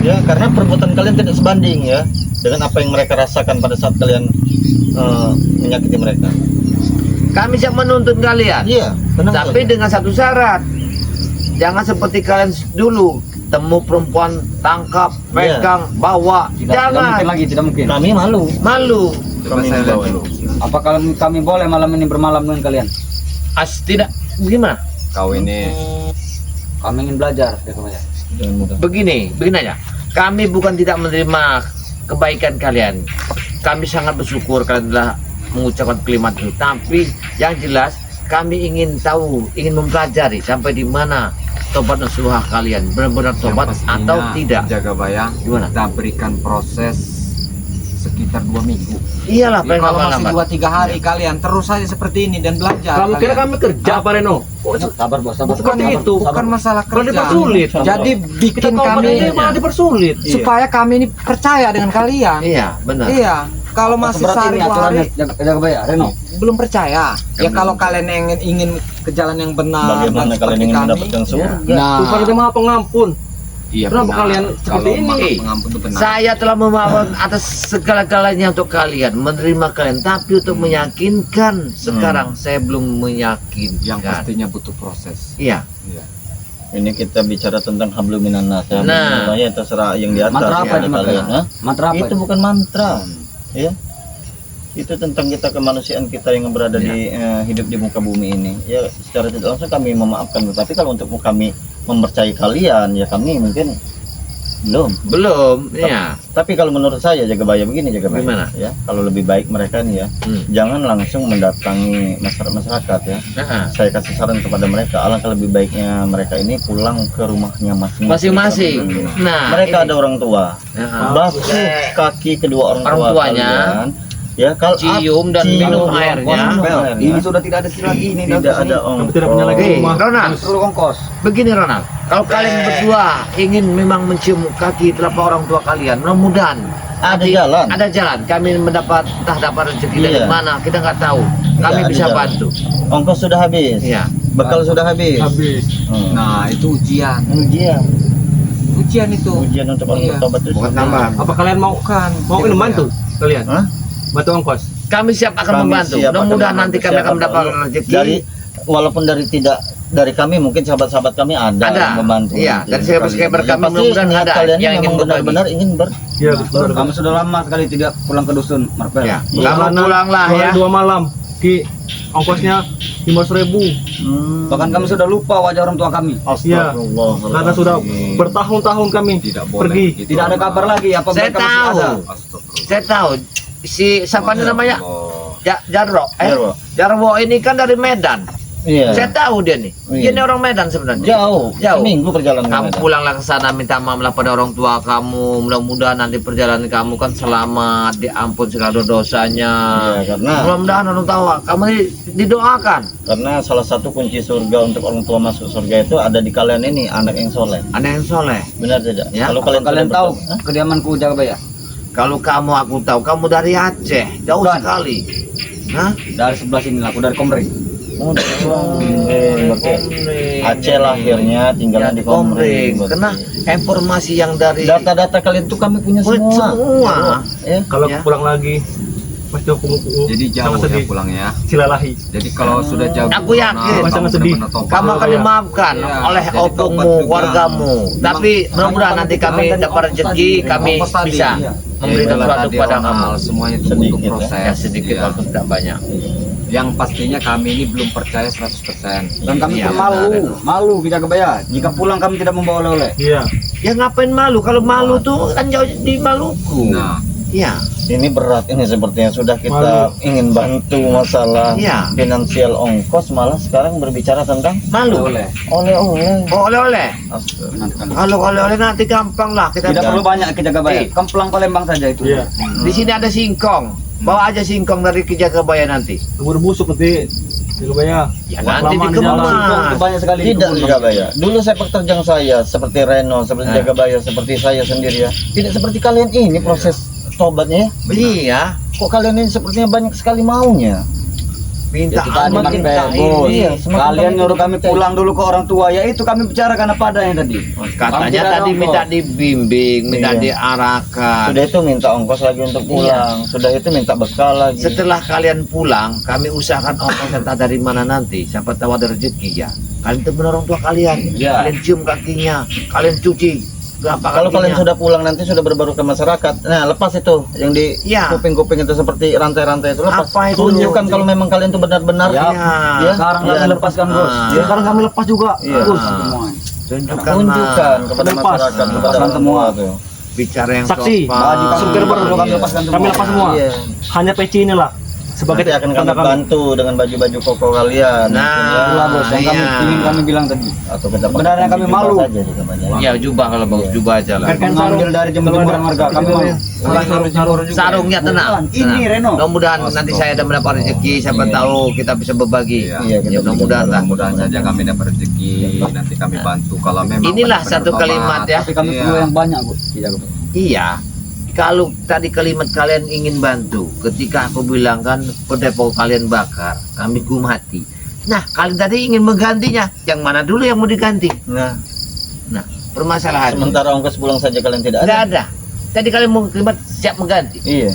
Ya, karena perbuatan kalian tidak sebanding ya dengan apa yang mereka rasakan pada saat kalian menyakiti mereka. Kami siap menuntut kalian. Iya, tenang Tapi saja. dengan satu syarat. Jangan seperti kalian dulu, temu perempuan, tangkap, Iya. pegang, bawa. Tidak Jangan mungkin lagi, tidak mungkin. Kami malu. malu. Coba saya lihat dulu. Apa kami boleh malam ini bermalam dengan kalian? Tidak gimana? Kau ini Kami ingin belajar, Jaga Baya. Jangan mudah. Begini aja. Kami bukan tidak menerima kebaikan kalian. Kami sangat bersyukur kalian telah mengucapkan kalimat itu. Tapi yang jelas kami ingin tahu, ingin mempelajari sampai di mana tobat nasuhah kalian, benar-benar tobat atau tidak. Jaga Bayang, Gimana? kita berikan proses sekitar 2 minggu. Iyalah, Jadi kalau masih lambat. 2-3 hari kalian terus saja seperti ini dan belajar. Kamu kira kalian. kami kerja apa Reno? Sabar bos, sabar. Seperti Sabar. itu. Bukan masalah Kalau kerja. dipersulit. Jadi Kita bikin tahu kami ini malah dipersulit. supaya kami ini percaya dengan kalian. Iya, benar. Iya. Kalau masih Berarti sehari ini 2 hari aturannya, Jaga Baya, Reno. belum percaya. Ya kalau kalian ingin ke jalan yang benar Bagaimana dan kalian seperti ingin kami, mendapatkan surga? Nah, Bukan ada maha pengampun. iya Kenapa benar. kalian seperti Kalau ini? maha pengampun itu benar. Saya telah memaafkan atas segala-galanya untuk kalian, menerima kalian, tapi untuk meyakinkan sekarang saya belum meyakinkan. Yang pastinya butuh proses. Iya. Ini kita bicara tentang hablum minan nas ya. Nah. Ya terserah yang di atas. Mantra apa ya, ini, kalian, mantra? ha? Mantra apa? Itu bukan mantra. Ya. Itu tentang kita kemanusiaan kita yang berada di hidup di muka bumi ini. Ya secara tidak langsung kami memaafkan, tetapi kalau untuk kami mempercayai kalian ya kami mungkin belum. Iya. Tapi kalau menurut saya Jaga Baya begini Jaga Baya. Gimana? Ya, kalau lebih baik mereka nih ya, jangan langsung mendatangi masyarakat ya. Nah, Saya kasih saran kepada mereka, alangkah lebih baiknya mereka ini pulang ke rumahnya masing-masing. Nah, Mereka ini. ada orang tua. Nah, Basuh kaki kedua orang Orang tua tuanya. kalian. Ya, kalau Cium dan minum airnya. Ini sudah tidak ada istilah ini. tidak ada Kami tidak punya lagi Hei, rumah. Ronald, Perlu ongkos. begini Ronald. Kalau kalian berdua ingin memang mencium kaki telapak orang tua kalian, mudah-mudahan Ada nanti jalan. Ada jalan. Kami dapat rezeki dari Iya. mana kita nggak tahu. Kami Ada bisa jalan. bantu. Ongkos sudah habis. Iya. Bekal sudah habis. Habis. Nah, itu ujian. Ujian itu. Ujian untuk orang Iya. bertobat itu. Bukan tambahan. Apa kalian mau mau ini bantu kalian? Hah? Bantu ongkos. Kami siap akan Kami membantu. siap akan Mudah-mudahan membantu. nanti kami Siap akan mendapatkan akan- rezeki. walaupun dari kami mungkin sahabat-sahabat kami ada, Ada. yang membantu. Iya, nanti dari kalian. subscriber Yang kami pasti mudah-mudahan niat ada kalian yang ingin memang berbagi. benar-benar ingin Iya, betul. Kami sudah lama sekali tidak pulang ke dusun, Marvel. Ya. Iya. Kamu pulanglah ya. 2 malam. Ki ongkosnya 500.000. Bahkan kami sudah lupa wajah orang tua kami. Astagfirullah. Karena sudah bertahun-tahun kami Tidak boleh. pergi. begitu, Tidak ada Ronald. kabar lagi apa Saya mereka masih tahu. ada. Astagfirullah. Saya tahu si siapa Ya namanya? Allah. Jarwo. Jarwo ini kan dari Medan. Iya. Saya tahu dia nih. Dia Iya. ini orang Medan sebenarnya. Jauh. Jauh. Seminggu perjalanan. Kamu Medan. pulanglah ke sana, minta maaflah pada orang tua kamu. Mudah-mudahan nanti perjalanan kamu kan selamat, diampun segala dosanya. Iya, karena Mudah-mudahan orang tua kamu ini didoakan. karena salah satu kunci surga untuk orang tua masuk surga itu ada di kalian ini, anak yang soleh. Anak yang soleh. Benar tidak? Ya. Kalau Kalian kalian tahu sudah bertobat, kediamanku Jaga Baya? Kalau kamu aku tahu kamu dari Aceh, jauh Bukan. sekali. Hah? Dari sebelah sini lah, aku dari Komering. berarti Aceh lahirnya tinggalnya di Komering. berarti. Karena informasi yang dari Data-data kalian tuh kami punya semua. semua. Ya. Kalau Ya. pulang lagi pasti aku Jadi jauh sangat ya sedih. pulang ya. Silalahi. Jadi kalau sudah jauh, Aku yakin. kamu Sangat sedih. benar-benar tobat. Kamu akan Iya. dimaafkan Iya, oleh jadi tobat opungmu, juga. keluargamu. Tapi mudah-mudahan nanti kami dapat rezeki, kami Ongkos tadi. bisa Iya. memberikan Itulah sesuatu tadi, kepada Ronald. kamu. Semuanya itu Sedikit, butuh ya. proses. Ya sedikit Iya. walaupun tidak banyak. Yang pastinya kami ini belum percaya 100%. Dan kami Iya, pun malu, benar. malu Jaga Baya. Jika pulang kami tidak membawa oleh-oleh. Iya. Ya ngapain malu? Kalau malu tuh kan jauh di Maluku. Nah, Iya. Ini berat ini sepertinya sudah kita ingin bantu masalah Iya. finansial ongkos malah sekarang berbicara tentang Malu. Oleh. oleh-oleh. Oh, oleh-oleh. Astaga. Kalau oleh-oleh nanti gampang lah kita. Tidak perlu banyak ke Jaga Baya. Eh. Kemplang Palembang saja itu. Iya. Di sini ada singkong. Bawa aja singkong dari Kejakabaya nanti. Keburu busuk nanti. Jaga Baya. Ya Wah, nanti kelamaan di jalan. Singkong itu dikemas. banyak sekali di Tidak kebun. Jaga Baya. Dulu saya pekerjaan saya seperti Reno, seperti Ah. Jaga Baya, seperti saya sendiri ya. Tidak seperti kalian ini proses bertobatnya ya. Iya, Kok kalian ini sepertinya banyak sekali maunya. minta Itu tadi amat, Mas minta Bel, Bos. ini. Iya, semakin Kalian kami nyuruh kami minta pulang dulu ke orang tua, ya itu kami bicarakan apa adanya tadi. Katanya Kami tidak tadi ada minta ongkos. dibimbing, minta Iya. diarahkan. Sudah itu minta ongkos lagi untuk pulang. Sudah itu minta bekal lagi. Setelah kalian pulang, kami usahakan ongkos entah dari mana nanti. Siapa tahu ada rezeki ya. Kalian temen orang tua kalian. Ya. Kalian cium kakinya, kalian cuci. Berapa Kalau kalian sudah pulang nanti sudah berbaru ke masyarakat. Nah, lepas itu yang di Ya. kuping-kuping itu seperti rantai-rantai itu lepas. Apa itu? Tunjukkan kalau memang kalian itu benar-benar Ya. ya. Sekarang Ya. kami lepaskan, Bos. Ya. Sekarang kami lepas juga, Iya. Bos. Semua. tunjukkan kepada Lepas. masyarakat kepada Lepaskan orang semua. tua tuh. bicara yang Saksi. sopan. Baju kami Supir baru baru kami Iya. lepaskan semua. Kami lepas semua. Iya. Hanya peci inilah sebagai Nanti akan kami tanda kami. bantu dengan baju-baju koko kalian. Nah, mungkin ya. Itulah, Bos, yang kami iya. ingin kami bilang tadi. Atau kita pakai Sebenarnya kami jubah malu. saja juga banyak. Ya jubah kalau bagus, Iya. jubah aja lah. Kan Mengambil dari jemuran warga, kami malu. Sarungnya tenang. Bukan, ini, tenang. Reno. Mudah-mudahan nanti saya ada mendapat rezeki, siapa Iya. tahu kita bisa berbagi. Iya, kita Ya mudah-mudahan lah. Mudah-mudahan saja kami dapat rezeki, nanti kami bantu kalau memang Inilah benar-benar satu bertobat. kalimat ya. Tapi kami Iya. perlu yang banyak, Bos. Tidak, Bos. Iya. Kalau tadi kalimat kalian ingin bantu, ketika aku bilang kan pedepok kalian bakar, kami ku mati. Nah, kalian tadi ingin menggantinya, yang mana dulu yang mau diganti? Nah, Nah, permasalahan sementara ongkos pulang saja kalian tidak tidak ada. ada. Tadi kalian mau kalimat siap mengganti. Iya.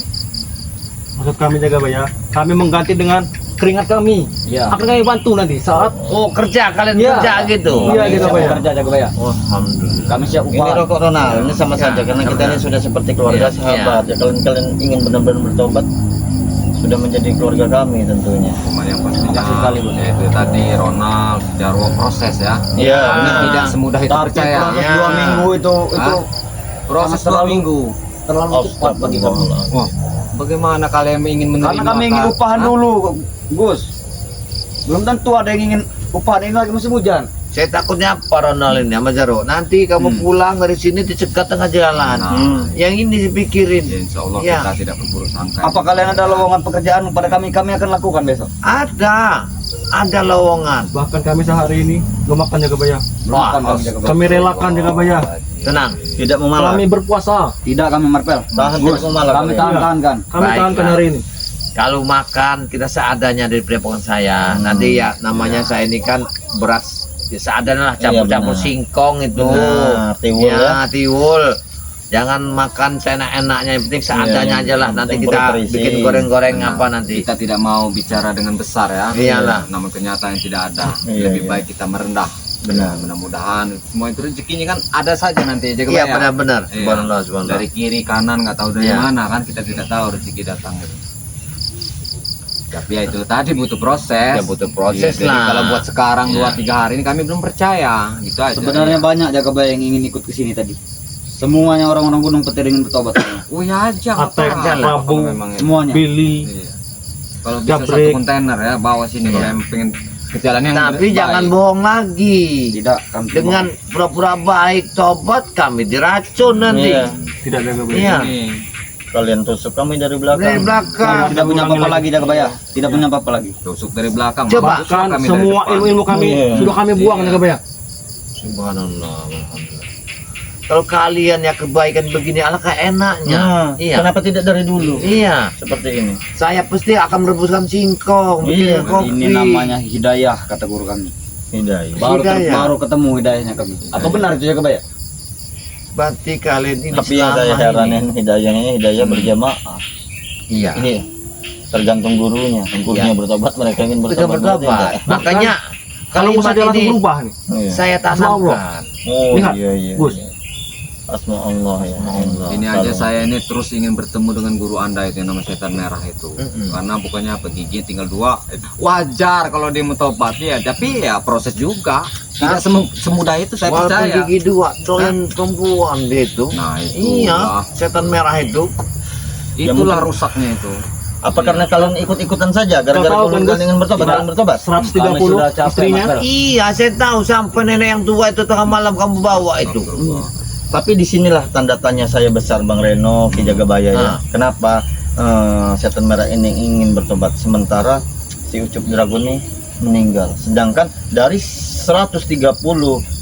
Maksud kami jaga bayar, kami mengganti dengan keringat kami. Iya. Akan kami bantu nanti saat Oh, kerja kalian Iya. kerja gitu. Iya, Kami gitu, siap Pak, ya. bekerja, jaga bayar. Alhamdulillah. Kami siap Ini upah. rokok Ronald, ini sama Ya, saja karena kita benar. ini sudah seperti keluarga Iya, sahabat. Ya, kalian ingin benar-benar bertobat, sudah menjadi keluarga kami tentunya. Cuma yang pastinya Makasih sekali, Bos. itu tadi Ronald Jarwo proses ya. Iya, Karena benar. tidak semudah itu Tapi percaya. proses Ya. 2 minggu itu Proses sangat 2 minggu. terlalu cepat bagi kami. Wah, bagaimana kalian ingin menerima? Karena kami ingin Kak? upahan Hah? dulu, Gus. Belum tentu ada yang ingin upahan, ini lagi musim hujan. Saya takutnya apa Ronald ini sama Jaro. Nanti kamu pulang dari sini dicegat tengah jalan. Nah, Yang ini dipikirin. ya, insya Allah Ya. kita tidak berburuk sangka. Apa kalian ada lowongan pekerjaan pada kami? Kami akan lakukan besok. Ada lowongan. bahkan kami sehari ini belum makan jaga bayar. Wah, Lakukan kami, jaga bayar. Kami relakan jaga bayar. Tenang. Tidak memalak. Kami berpuasa. Tidak kami Marpel. Tahan, Gus, tidak memalak kami kalian. tahan kan. Kami Baiklah. tahankan hari ini. Kalau makan kita seadanya dari padepokan saya. Nanti ya namanya saya ini kan beras ya, seadanya lah, campur-campur benar. singkong itu. Benar, tiwul ya. Tiwul. Jangan makan seenak-enaknya, yang penting seadanya Iya, aja lah. Nanti yang kita berisi. bikin goreng-goreng Benar. apa nanti. Kita tidak mau bicara dengan besar ya. Iyalah. Namun kenyataan tidak ada. Iya, Lebih iya. baik kita merendah. Benar. Mudah-mudahan semua itu rezekinya kan ada saja nanti jaga Iya bayar. benar-benar. Iya. Subhanallah, subhanallah. Dari kiri kanan nggak tahu dari Iya. mana kan kita tidak tahu rezeki datang gitu. Tapi ya itu tadi butuh proses. Ya, butuh proses Iya, jadi lah. kalau buat sekarang Iya. 2-3 hari ini kami belum percaya gitu aja. Sebenarnya banyak jaga bayar yang ingin ikut ke sini tadi. Semuanya orang-orang Gunung Petir ingin bertobat. Oh ya aja nggak Atek, apa-apa. Prabu, Kalau memang ya. Semuanya. Billy, Iya. Kalau bisa Jabrik. satu kontainer ya bawa sini kalau yang pengen ke jalan yang Tapi baik. jangan bohong lagi. Tidak, kami Dengan pura-pura baik tobat kami diracun nanti. Iya. tidak jaga bayar. Iya. Ini. Kalian tusuk kami dari Dari belakang. belakang. tidak punya apa-apa lagi jaga bayar. Tidak punya apa-apa lagi. Tusuk dari belakang. Coba. Tusuk Bahkan kami dari semua depan. ilmu-ilmu kami Iya. sudah kami buang Iya. jaga bayar. Subhanallah. Alhamdulillah. Kalau kalian ya kebaikan begini alangkah enaknya. Nah, Iya. kenapa tidak dari dulu? Iya. Seperti ini. Saya pasti akan merebuskan singkong, Iya, bikin kopi. Ini namanya hidayah kata guru kami. Hidayah. Baru ketemu hidayahnya kami. Apa benar itu jaga bayar? Berarti kalian ini Tapi yang saya selama heranin hidayahnya hidayah berjamaah. Iya. Ini tergantung gurunya. Gurunya Iya. bertobat, mereka ingin Kita bertobat. bertobat. Makanya Kalau bisa kalimat dia langsung ini berubah nih. Iya. saya tanamkan. Oh Lihat, iya iya. Gus. iya. Asma Allah ya. Allah. Ini aja saya ini terus ingin bertemu dengan guru Anda itu yang nama setan merah itu. Mm-mm. Karena bukannya apa gigi tinggal 2. Wajar kalau dia mau tobat ya, tapi ya proses juga. Tidak semudah itu saya Walaupun percaya. gigi 2, kalian perempuan dia itu. Nah, itu. Iya, setan merah itu. Itulah rusaknya itu. Apa karena kalian ikut-ikutan saja gara-gara Kau tahu kan, kalian Gus? ingin bertobat, Tidak. kalian bertobat? 130 sudah capek, istrinya. Mas. Iya, saya tahu sampai nenek yang tua itu tengah malam kamu bawa itu. Tapi disinilah tanda tanya saya besar Bang Reno, Ki Jagabaya ya. Ah. Kenapa setan merah ini ingin bertobat sementara si Ucup Dragon ini meninggal. Sedangkan dari 130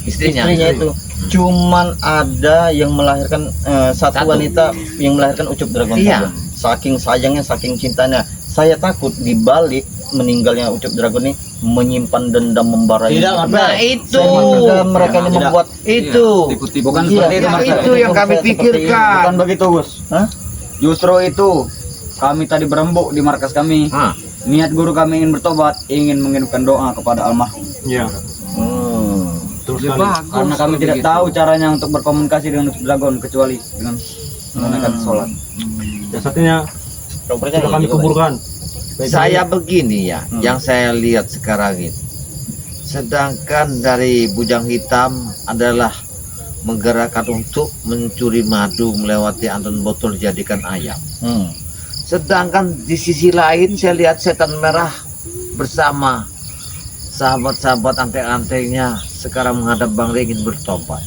Istrinya. istrinya itu cuman ada yang melahirkan satu wanita yang melahirkan Ucup Dragon Iya. saja. Saking sayangnya, saking cintanya. Saya takut di balik meninggalnya Ucup Dragon ini menyimpan dendam membara. Tidak, Nah itu, Saya menduga mereka ini Tidak. membuat itu. Tipu-tipu. Bukan Iya, seperti itu, Ya, Mas. itu yang kami pikirkan. Bukan begitu, Gus. Hah? Justru itu kami tadi berembuk di markas kami. Ah, Niat guru kami ingin bertobat, ingin mengirimkan doa kepada almarhum. Iya. Terus Ya, sekali. bagus Karena kami kalau tidak begitu. tahu caranya untuk berkomunikasi dengan Dragon kecuali dengan menunaikan sholat. Jasadnya sudah kami kuburkan. saya begini ya, Hmm. yang saya lihat sekarang ini. Sedangkan dari Bujang Hitam adalah menggerakkan untuk mencuri madu melewati Anton botol dijadikan ayam. Sedangkan di sisi lain saya lihat Setan Merah bersama sahabat-sahabat antek-anteknya sekarang menghadap Bang Rey ingin bertobat.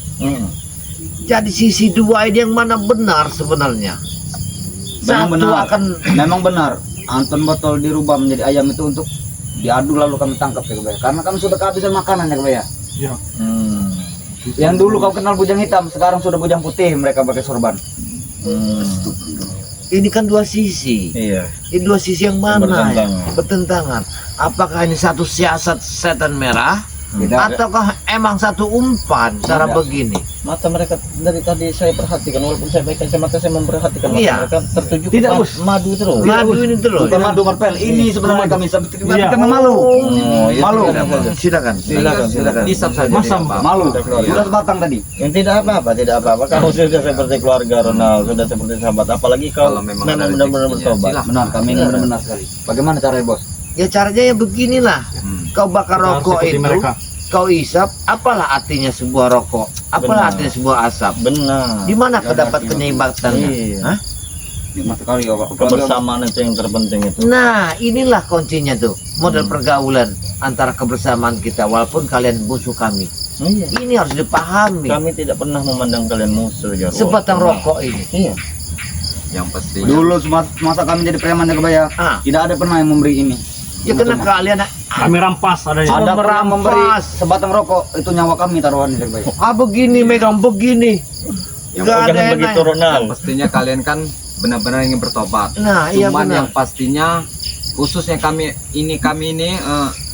Jadi sisi dua ini yang mana benar sebenarnya? Memang Satu benar. akan Memang benar. Anton botol dirubah menjadi ayam itu untuk diadu lalu kami tangkap ya Kebaya. Karena kami sudah kehabisan makanan ya Kebaya. Iya. Yang dulu kau kenal bujang hitam, sekarang sudah bujang putih mereka pakai sorban. ini kan dua sisi. Iya. Ini dua sisi yang mana? Bertentangan. Ya? Bertentangan. Apakah ini satu siasat Setan Merah? Tidak. Ataukah emang satu umpan cara Tidak. begini? Mata mereka dari tadi saya perhatikan, walaupun saya pakai kacamata saya memperhatikan mata Iya. mereka tertuju Tidak, ke Bos. madu terus. Madu ini terus. Bukan madu marpel. Ini sebenarnya kami Iya. kami malu. Oh, iya, Malu. Silakan. Silakan. Disap saja. Masam. tidak apa-apa. Malu. Keluarga. Sudah sebatang tadi. Yang tidak apa-apa, tidak apa-apa. Kamu sudah seperti keluarga Ronald, sudah seperti sahabat. Apalagi Kalau kalau memang memang ada benar-benar rezekinya, bertobat. silakan. Benar, kami ingin benar-benar sekali. Bagaimana caranya, Bos? Ya caranya ya beginilah. Kau bakar Kita harus rokok ikuti itu, mereka. kau isap, apalah artinya sebuah rokok? Apalah Benar. artinya sebuah asap? Benar. Di mana Ya, terdapat berarti, kenyimbangannya? Iya. Hah? Nikmat sekali kau, Pak. Kebersamaan itu yang terpenting itu. Nah, inilah kuncinya tuh, model pergaulan antara kebersamaan kita walaupun kalian musuh kami. Iya. Ini harus dipahami. Kami tidak pernah memandang kalian musuh ya. Sebatang rokok ini. Iya. Yang pasti. Dulu masa kami jadi preman ya Kebaya, Ah. tidak ada pernah yang memberi ini. Ya karena kalian Kami rampas adanya. Ada pernah memberi merampas. sebatang rokok, itu nyawa kami taruhan ya Kebaya. begini megang begini. Yang Nggak ada Jangan yang begitu naik. Ronald. pastinya kalian kan benar-benar ingin bertobat. Nah, iya Cuman benar. yang pastinya khususnya kami ini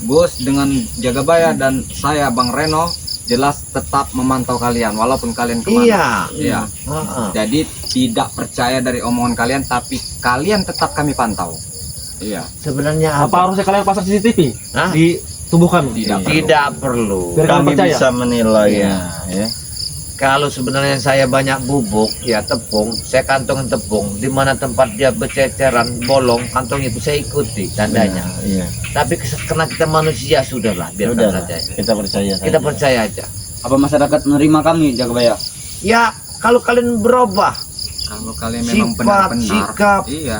Gus dengan Jagabaya dan saya Bang Reno jelas tetap memantau kalian walaupun kalian kemana. Iya. Iya. Heeh. Jadi tidak percaya dari omongan kalian tapi kalian tetap kami pantau. Iya. Sebenarnya Apa apa? harusnya kalian pasang CCTV Hah? di tubuh kami? Tidak. Tidak perlu. Biar kami Kami percaya. bisa menilai Iya. ya. Kalau sebenarnya saya banyak bubuk, ya tepung, saya kantongin tepung. Di mana tempat dia bececeran, bolong, kantong itu saya ikuti tandanya. Iya. Tapi karena kita manusia sudahlah, biarkan Sudah, saja. kita percaya. Kita saja. percaya aja. Apa masyarakat menerima kami Jagabaya? Ya, kalau kalian berubah, Kalau kalian memang Sifat, benar-benar sikap. iya.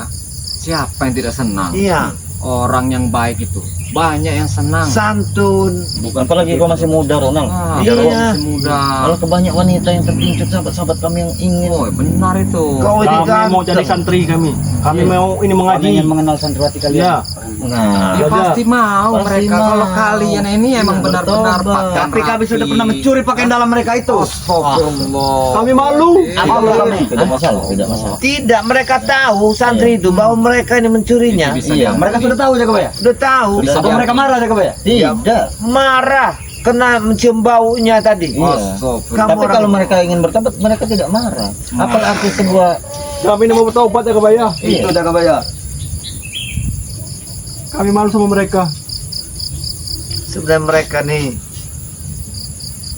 Siapa yang tidak senang? iya, Orang yang baik itu banyak yang senang. santun. Bukan Apalagi kau masih muda Ronald. Ah, Iya. kalau masih muda. Kalau kebanyak wanita yang terpincut sahabat-sahabat kami yang ingin. Oh, benar itu. Kau ini Kami mau jadi ganteng. santri kami. Kami Iya. mau ini Kami mengaji. ingin mengenal santriwati kalian. Iya. Nah, Ya, Ada. pasti mau Pasti mereka mau. kalau kalian ini emang Iya, benar-benar bertobat. pakaian Tapi kami sudah rapi. pernah mencuri pakaian dalam mereka itu. Astagfirullah. Kami malu. Malu kami. tidak masalah, tidak masalah. Tidak, mereka tahu santri Iya. itu bahwa mereka ini mencurinya. Itu bisa Iya, diampuni. Mereka sudah tahu Jagabaya. Udah tahu, Sudah. Apa mereka marah Jagabaya? Tidak. marah kena mencium baunya tadi. Iya. Astagfirullah. Kamu Tapi orang- kalau mereka ingin bertobat, mereka tidak marah. Apa arti sebuah Kami ini mau bertobat ya Kebaya. Iya. Itu Jagabaya. Kami malu sama mereka. Sebenarnya mereka nih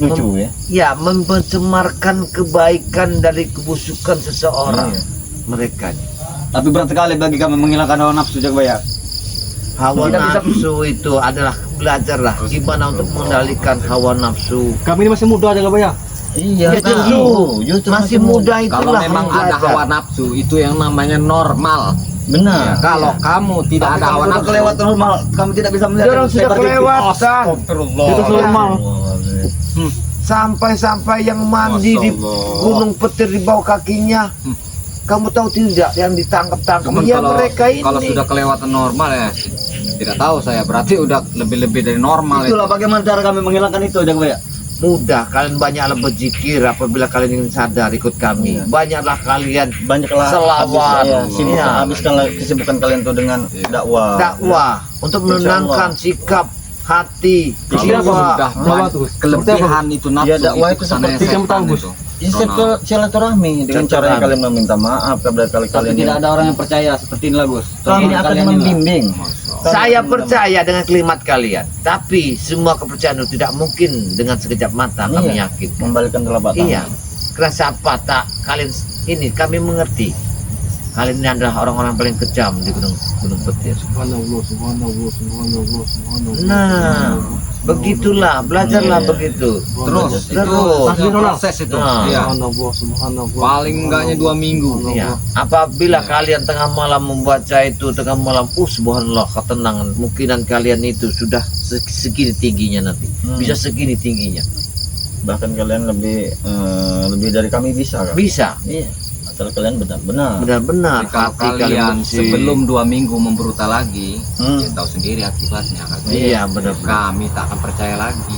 lucu ya? ya mencemarkan kebaikan dari kebusukan seseorang. Iya. Mereka nih. Tapi berat sekali bagi kami menghilangkan hawa nafsu Jagabaya. Hawa Tidak bisa- nafsu itu adalah belajarlah gimana untuk mengendalikan hawa nafsu. Kami ini masih muda ya Kebaya. Iya, Ya, justru masih muda Kalau itulah memang yang ada belajar. hawa nafsu itu yang namanya normal. Benar. Kalau kamu tidak ada hawa Sudah nafsu, kelewat normal. Kami tidak bisa melihat. Orang sudah seperti itu. kelewatan. Itu normal. Sampai-sampai yang mandi di gunung petir di bawah kakinya. Kamu tahu tidak yang ditangkap-tangkap? cuman Ya kalau mereka ini. kalau sudah kelewatan normal ya tidak tahu saya berarti udah lebih-lebih dari normal itu. Itulah bagaimana cara kami menghilangkan itu Jagabaya. mudah. Kalian banyaklah berzikir apabila kalian ingin sadar ikut kami. Iya. Banyaklah kalian Banyaklah selawat. sibuk, Iya. habiskanlah kesibukan kalian tuh dengan dakwah. dakwah untuk menenangkan sikap hati, Kalau jiwa. sudah Apa tuh? kelebihan itu nafsu Ya, dakwah itu kesana seperti setan yang tahu, Gus. itu. Silaturahmi dengan cara yang kalian meminta maaf kepada Tapi kalian. tidak ada orang yang percaya seperti inilah Gus. Kami akan Kalian inilah. membimbing. Saya percaya dengan kalimat kalian, tapi semua kepercayaan itu tidak mungkin dengan sekejap mata. Kami Iya. yakin. Membalikan telapak tangan. Iya. Karena siapa tak kalian ini kami mengerti. Kalian ini adalah orang-orang paling kejam di Gunung Petir. Subhanallah, subhanallah, subhanallah, subhanallah. Nah, begitulah, belajarlah Iya. begitu. Terus itu proses itu. Nah. Iya. Subhanallah, subhanallah. Paling enggaknya 2 minggu. Iya. Apabila kalian tengah malam membaca itu, tengah malam, subhanallah, ketenangan. Mungkinan kalian itu sudah segini tingginya nanti. Bisa segini tingginya. Bahkan kalian lebih dari kami bisa kan? Bisa. Iya. Asal kalian benar-benar. Benar-benar Jadi kalau hati kalian bersih. sebelum 2 minggu membrutal lagi, Hmm. ya tahu sendiri akibatnya. Iya, benar. Kami tak akan percaya lagi.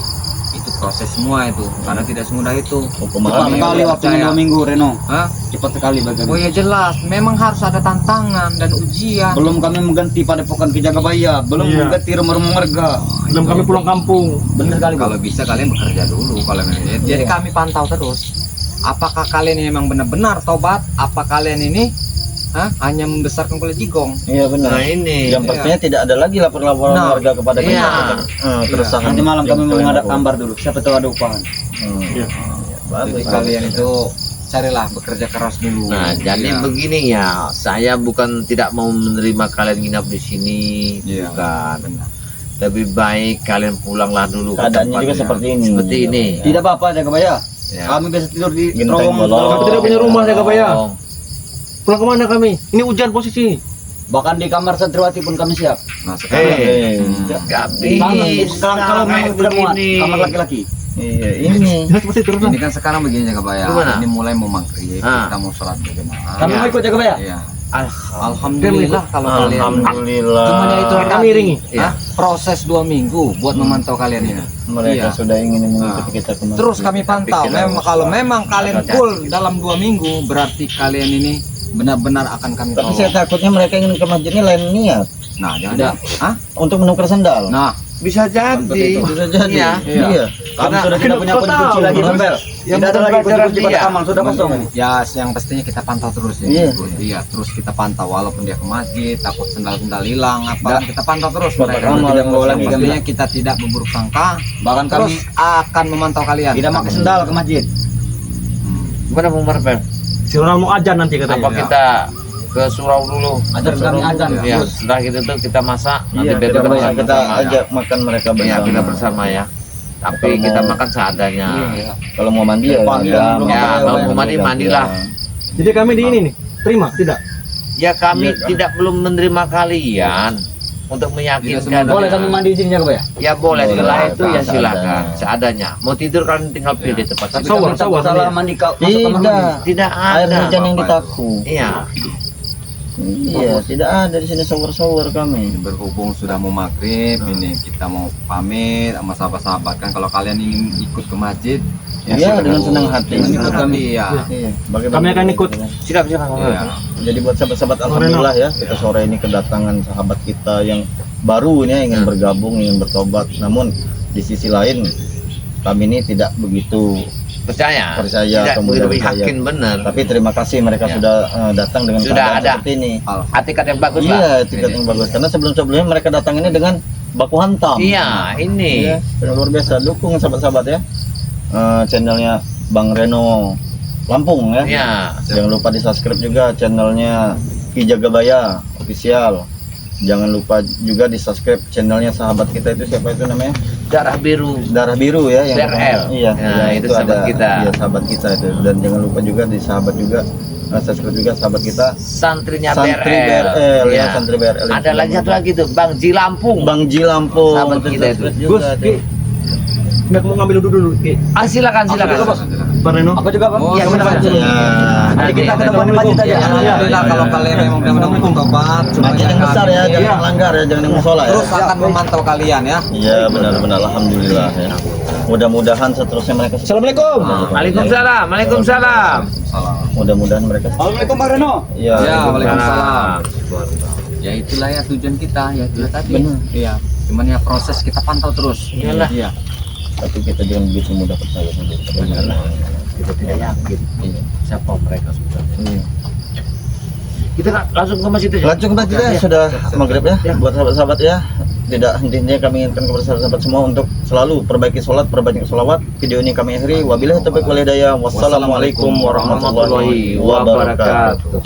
Itu proses semua itu, karena tidak semudah itu. Hukum Cepat alam. sekali waktunya 2 minggu Reno. Hah? Cepat sekali bagi Oh ya jelas, memang harus ada tantangan dan ujian. Belum kami mengganti padepokan ke Jagabaya, belum Iya. mengganti rumah-rumah warga. Belum kami pulang kampung. Benar sekali Kalau bisa kalian bekerja dulu kalau memang. Jadi kami pantau terus. Apakah kalian ini memang benar-benar tobat? Apa kalian ini hanya membesarkan kulit jigong? Iya benar. Nah ini. Yang pastinya tidak ada lagi laporan-laporan Nah, warga kepada iya. kita. Keresahan. Nanti malam yang kami kalian menghadap lakukan. kambar dulu. Siapa tahu ada upahan. Iya. Bagus. Jadi kalian itu carilah bekerja keras dulu. Nah, jadi Iya. begini ya. Saya bukan tidak mau menerima kalian nginap di sini, Iya. bukan. Lebih baik kalian pulanglah dulu. ke Keadaannya juga tempatnya. seperti ini. Seperti ini. Tidak apa-apa Jagabaya. Ya. Kami biasa tidur di Genteng terowongan. bolong. Kami tidak punya rumah, Jagabaya. Oh, Pulang kemana kami? Ini hujan posisi. Bahkan di kamar santriwati pun kami siap. Nah sekarang Gak Kalau memang tidak muat, begini. kamar laki-laki. Iya ini. Ya seperti itu. ini kan sekarang begini ya Kabaya. Gimana? Ini mulai mau maghrib, Ah. kita mau sholat berjamaah. Kami mau ikut Jagabaya. Iya. Alhamdulillah. Alhamdulillah kalau kalian. Alhamdulillah. Cuman ya itu Kami tadi, iringi. ya, proses 2 minggu buat memantau kalian ini. Mereka Iya. sudah ingin mengikuti kita kemana. Terus kami pantau. Memang kalau memang kalian full dalam 2 minggu, berarti kalian ini benar-benar akan kami Tapi saya tolong. takutnya mereka ingin ke masjid ini lain niat Nah, jangan. Hah? untuk menukar sendal. Nah, Bisa jadi. Bisa jadi. Iya. Iya. Kami Karena sudah tidak punya kunci tahu. lagi, Bel. Yang Tidak ada lagi pelajaran kunci pada dia. kamar, sudah kosong. ya yang pastinya kita pantau terus ya. Iya. Iya, terus kita pantau walaupun dia ke masjid, takut sendal-sendal hilang apa, kita pantau terus Bapak mereka. kamu Tidak yang bawa yang lagi, pastinya kita tidak berburuk sangka, Bahkan kami terus akan memantau kalian. tidak pakai sendal ke masjid. Gimana mau Marvel? Si Ronald mau ajan nanti katanya. Apa kita ke surau dulu? Ajar kami azan. Ya, setelah itu tuh kita masak, nanti Iya, biar kita, makan kita bersama, ya. ajak makan mereka Iya, bersama. kita bersama ya. Tapi Kalau kita mau- makan seadanya. Iya. Kalau mau mandi ya, Panggilan ada. belum Ya, apa-apa, kalau ya. mau mandi, mandilah. Jadi kami di ini nih. Terima? Tidak. Ya kami Iya, Kak. tidak belum menerima kalian untuk meyakinkan. Boleh kami mandi di sini Jagabaya? Ya boleh, Boleh, setelah itu ya seadanya. silakan, seadanya. Mau tidur kalian tinggal pilih tempat. Tapi Sawar, kami sawar, tak salah sawar. mandi kau masuk kamar mandi. Tidak. Tidak Air ada. hujan yang Bapak. ditaku. Iya. Iya, tidak ada di sini shower-shower kami. Berhubung sudah mau maghrib, ini kita mau pamit sama sahabat-sahabat kan. Kalau kalian ingin ikut ke masjid, Iya, silakan. dengan senang hati. Dengan senang hati ya. Iya, bagaimana Kami akan ikut. Silakan silakan. Iya. Jadi buat sahabat-sahabat alhamdulillah ya, kita sore ini kedatangan sahabat kita yang baru ini ingin bergabung, ingin bertobat. Namun di sisi lain kami ini tidak begitu Percaya. percaya Tidak atau begitu mudah percaya. yakin benar. Tapi terima kasih mereka Ya. sudah datang dengan Sudah keadaan ada. seperti ini. Atikat yang bagus lah. Iya, tiket yang bagus. Karena sebelum-sebelumnya mereka datang ini dengan baku hantam. Iya, ini. Iya, luar biasa. Dukung sahabat-sahabat ya. Channelnya Bang Reno Lampung ya. Iya. Jangan lupa di subscribe juga channelnya Ki Jagabaya Official. Jangan lupa juga di subscribe channelnya sahabat kita itu, siapa itu namanya? Darah biru. Darah Biru ya, yang DRL. iya, Nah, yang itu sahabat kita. Iya, sahabat kita itu. Dan jangan lupa juga di sahabat juga subscribe juga sahabat kita Santrinya Santri BRL. BRL ya, Iya. Santri BRL. Ada lagi satu lagi tuh, Bang Ji Lampung. Bang Ji Lampung. Sahabat kita itu. Subscribe Gus, juga Ki. tuh. Nggak mau ngambil dulu Ki. Ah, silakan silakan. Silakan, Bos. Pak Reno. Aku juga Pak. Oh, Iya benar Pak. iya. Nanti kita ke depan masjid aja. Ya, alhamdulillah kalau kalian memang benar-benar bertobat, Semakin yang besar ya, jangan Iya. melanggar ya, jangan yang musola ya. terus akan memantau kalian ya. Iya benar-benar alhamdulillah ya. Mudah-mudahan seterusnya mereka. Assalamualaikum. Waalaikumsalam. Waalaikumsalam. Mudah-mudahan mereka. Assalamualaikum Pak Reno. Iya. Ya, waalaikumsalam. Ya itulah ya tujuan kita ya itu tadi. Benar. Iya. Cuman ya proses kita pantau terus. Iyalah. Iya. Tapi kita jangan begitu mudah percaya saja. Benar. Kita tidak yakin siapa mereka sebenarnya. Kita langsung ke masjid aja. Langsung kita ya, sudah maghrib ya. Buat sahabat-sahabat ya. Tidak hentinya kami inginkan kepada sahabat-sahabat semua untuk selalu perbaiki sholat, perbanyak sholawat. Video ini kami akhiri. Wabillahi taufiq wal hidayah. Wassalamualaikum warahmatullahi wabarakatuh.